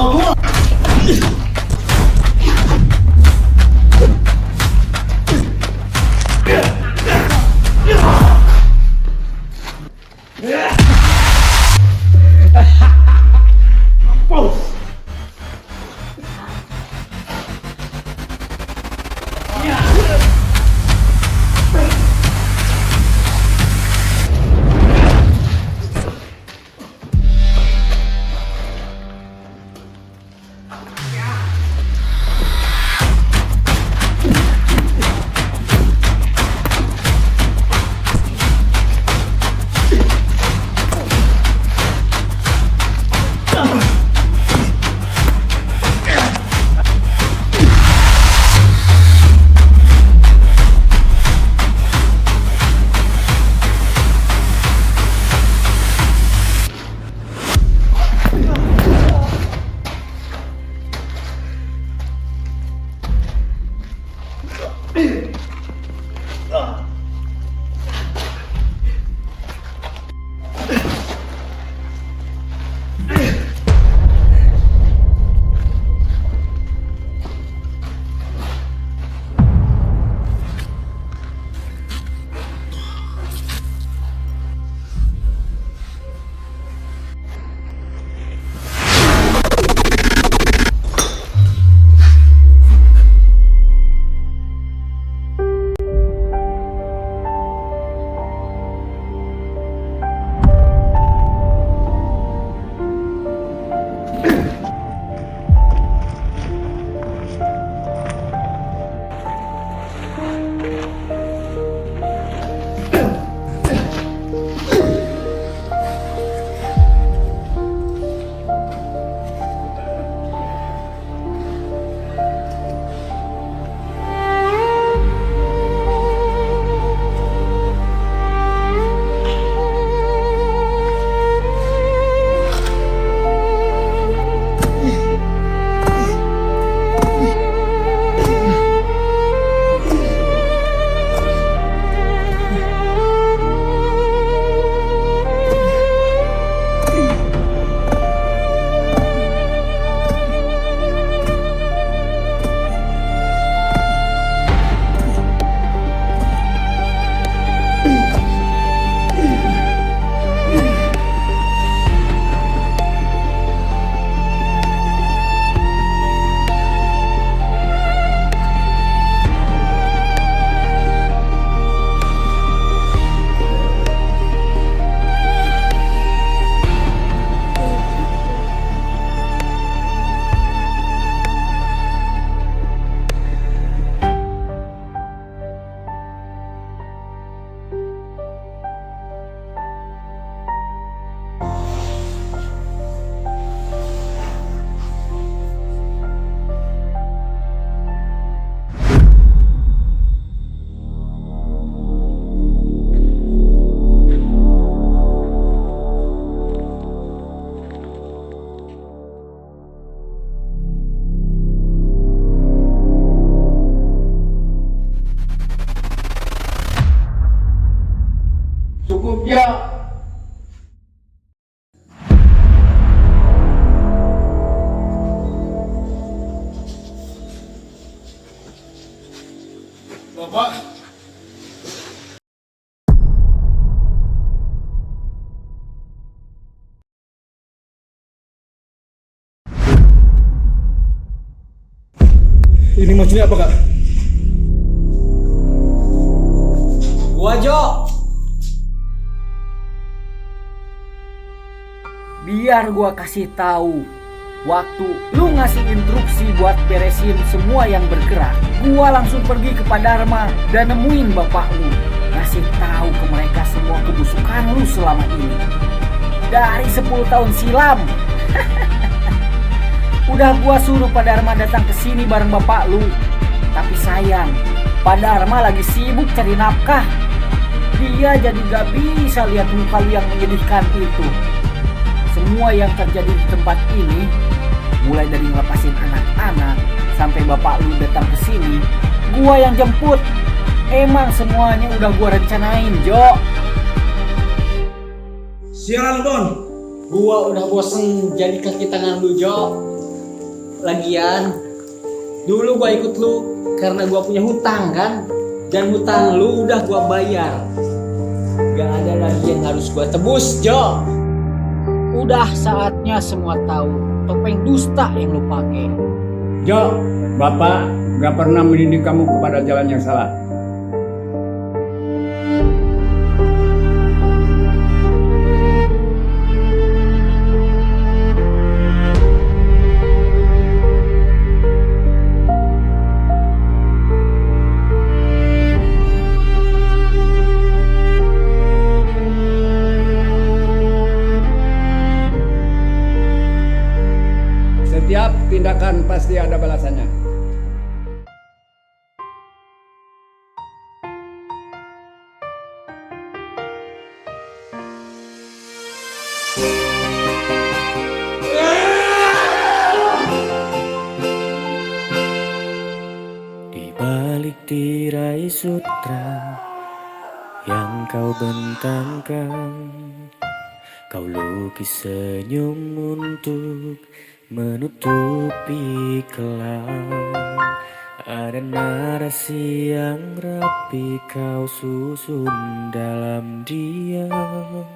Bapak. Ini maksudnya apa, Kak? Gua Jo. Biar gua kasih tahu, waktu lu ngasih instruksi buat beresin semua yang bergerak, gua langsung pergi ke Padarma dan nemuin bapak lu, ngasih tahu ke mereka semua kebusukan lu selama ini. Dari 10 tahun silam. Udah gua suruh Pak Dharma datang ke sini bareng bapak lu. Tapi sayang, Pak Dharma lagi sibuk cari nafkah. Dia jadi gak bisa lihat muka lu yang menyedihkan itu. Semua yang terjadi di tempat ini, mulai dari ngelepasin anak-anak sampai bapak lu datang ke sini, gua yang jemput. Emang semuanya udah gua rencanain, Jo. Sialan, Don. Gua udah bosen jadi kaki tangan lu, Jo. Lagian dulu gua ikut lu karena gua punya hutang kan, dan hutang lu udah gua bayar. Gak ada lagi yang harus gua tebus, Jo. Udah saatnya semua tahu topeng dusta yang lu pakai. Jo, Bapak gak pernah mendidik kamu kepada jalan yang salah. Setiap tindakan pasti ada balasannya. Di balik tirai sutra yang kau bentangkan, kau lukis senyum untuk menutupi kelam. Ada narasi yang rapi kau susun dalam diam,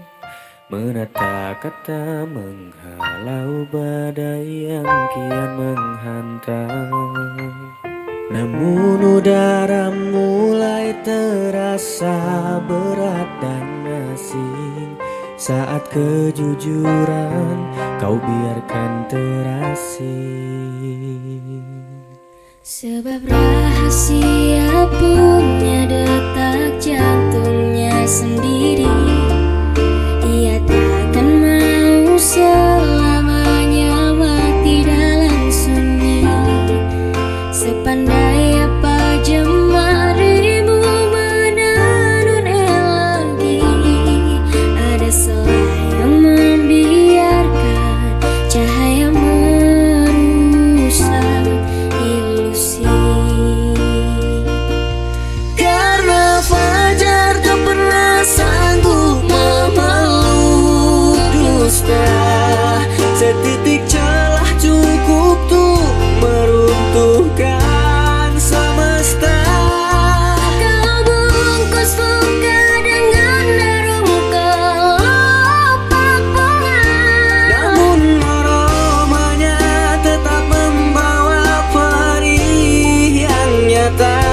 menata kata menghalau badai yang kian menghantam. Namun udara mulai terasa berat dan asing saat kejujuran kau biarkan terasing. Sebab rahasia punya detak jantungnya sendiri. Ia takkan mau selamanya mati dalam sunyi. Sepandai apa jemarimu menenun lagi, ada selai yang membiarkan cahaya merusak ilusi. Karena fajar tak pernah sanggup memeluk dusta, setitik celah cukup tuh meruntuhkan semesta. Kau bungkus luka dengan harum kelopak bunga, namun aromanya tetap membawa perih yang nyata.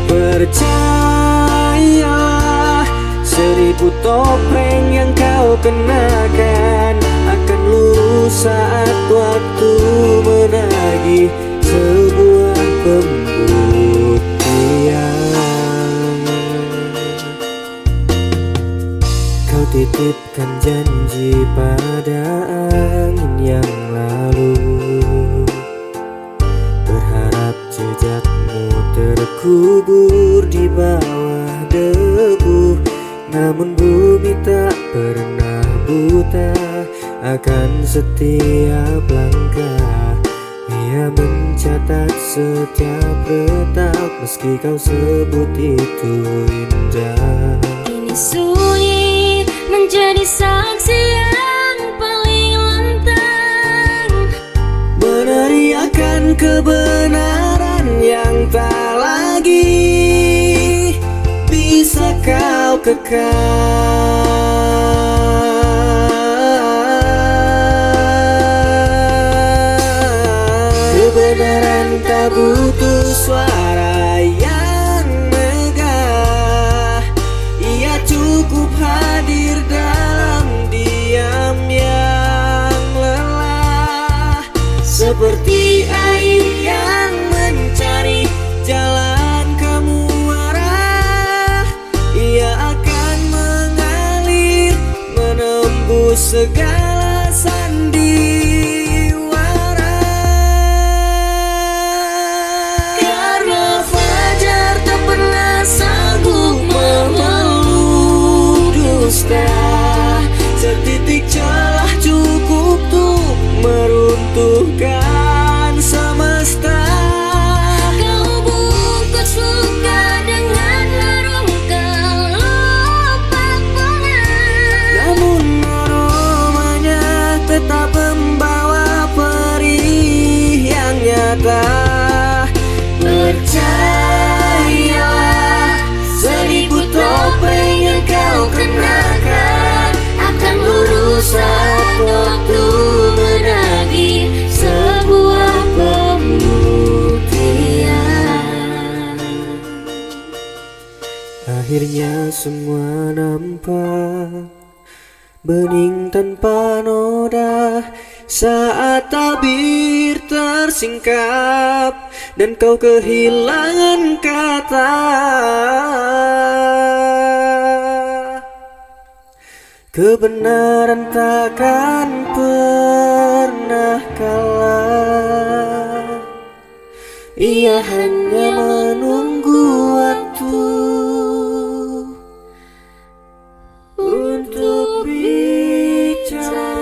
Percayalah, 1000 topeng yang kau kenakan akan lurus saat waktu menagih sebuah pembuktian. Kau titipkan janji pada angin yang lalu, berharap jejakmu terkubur di bawah debu. Namun bumi tak pernah buta akan setiap langkah. Ia mencatat setiap retak meski kau sebut itu indah. Kini sunyi menjadi saksi yang paling lantang, meneriakan kebenaran yang tak lagi Kebenaran tak butuh suara yang megah, ia cukup hadir dalam diam yang lelah. Seperti air yang mencari jalan ke muara, ia akan mengalir menembus segala sandiwara. Karena fajar tak pernah sanggup memeluk dusta, setitik celah cukup untuk meruntuhkan semesta. Kau bungkus luka dengan harum kelopak bunga, namun aromanya tetap membawa perih yang nyata. Percayalah, seribu topeng yang kau kenakan akan lurus saat waktu menagih sebuah pembuktian. Akhirnya semua nampak bening tanpa noda saat tabir tersingkap dan kau kehilangan kata. Kebenaran takkan pernah kalah, ia hanya menunggu waktu untuk bicara.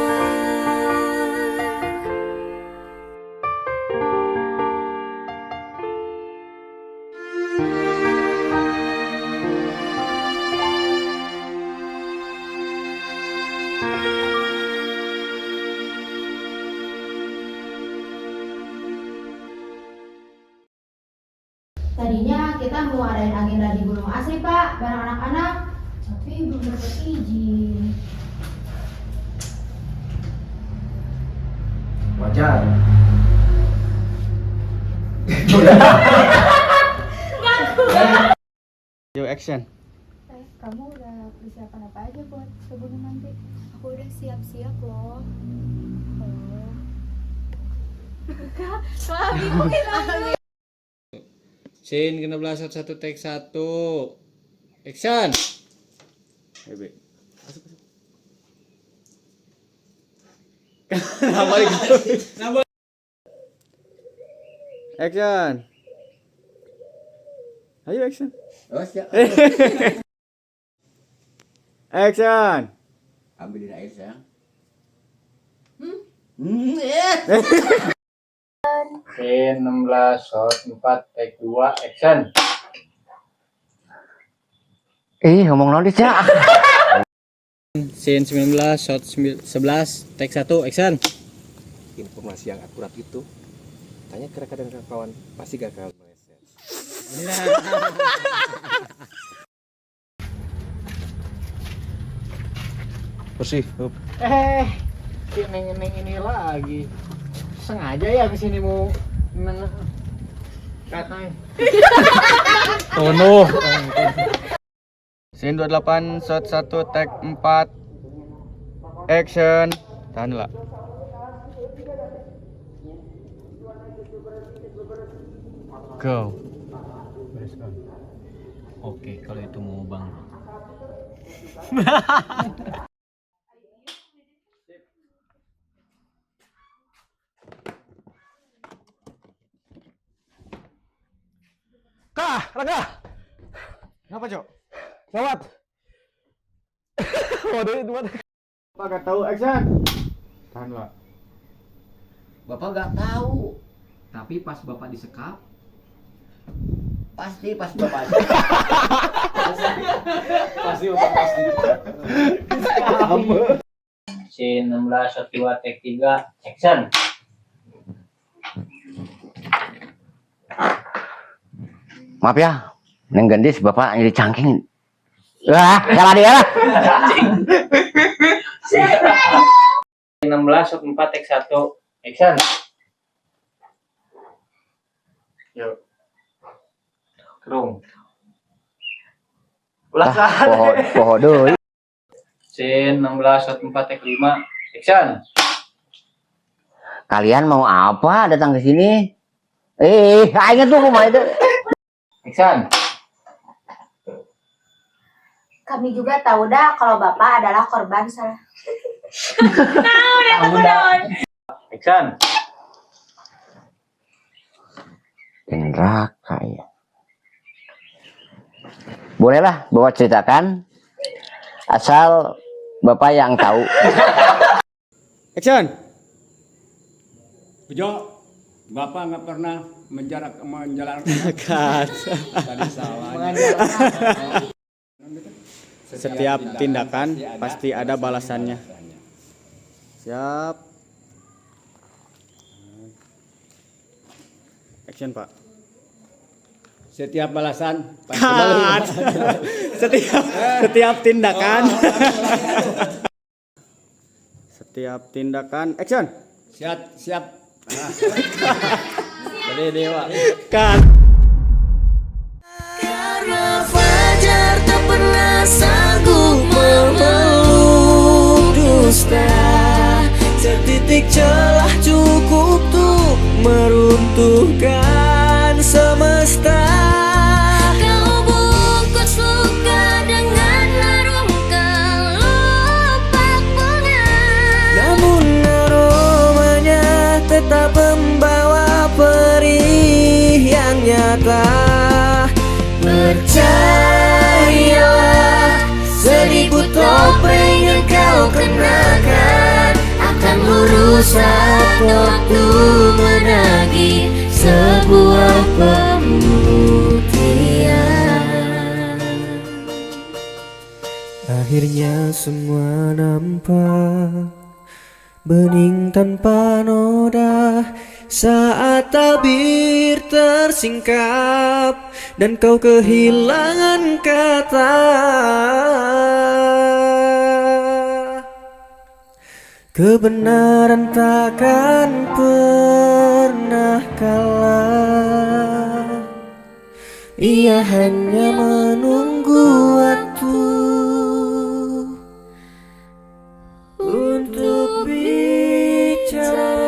Tadinya kita mau adain agenda di Gunung Asri, Pak, bareng anak-anak. Tapi belum dapat izin. Wajar. Yo action. Kamu udah persiapan apa aja buat sebelum nanti? Aku udah siap-siap loh. Kak, mungkin aku. Scene ke-16 1 take 1. Action. Bebe. Masuk. Nambah. Action. Ayo action. Oh, siap. Action. Ambilin air sayang. Scene 16 shot 4 take 2 action. Ngomong nanti Cak. Scene 19 shot 11 take 1 action. Informasi yang akurat itu tanya ke rekan dan kawan pasti gagal meleset. Bersih. Si Neng ini lagi. Sengaja ya kesini mau katanya. Oh no. Scene 28 shot 1 take 4 action. Tahan lah. Go. Oke, kalau itu mau bang. Rangga. Kenapa, Cok? Gawat. Waduh, itu mah. Bapak gak tahu action. Tahan lah. Bapak gak tahu, tapi pas Bapak disekap, pasti pas Bapak Pasti Bapak pasti. Scene 16 shot 2 take 3 action. maaf ya, Neng Gendis Bapak jadi cangking. Lah, salah dia lah. 16 shot 4 take 1 action. Yuk. Kerung. Ulah Poho deui. Scene 16 shot 4 take 5 action. Kalian mau apa datang ke sini? Ingat tuh kumaha itu. Action. Kami juga tahu dah kalau Bapak adalah korban salah. Action. Neraka ya. Bolehlah bawa ceritakan. Asal Bapak yang tahu. Action. Bejo, Bapak nggak pernah menjalankan tadi salah. Setiap tindakan pasti ada balasannya. Siap. Action, Pak. Setiap balasan pasti balik. Setiap tindakan. Setiap tindakan action. Siap. Jadi dewa. Kan. Karena fajar tak pernah sanggup memeluk dusta. Setitik celah cukup untuk meruntuhkan semesta. Kau bungkus luka dengan harum kelopak bunga. Namun aromanya tetap membawa perih yang nyata. Percayalah, 1000 topeng yang kau kenakan akan lurus saat waktu menagih sebuah pembuktian. Akhirnya semua nampak bening tanpa noda saat tabir tersingkap dan kau kehilangan kata. Kebenaran takkan pernah kalah. Ia hanya menunggu waktu untuk bicara.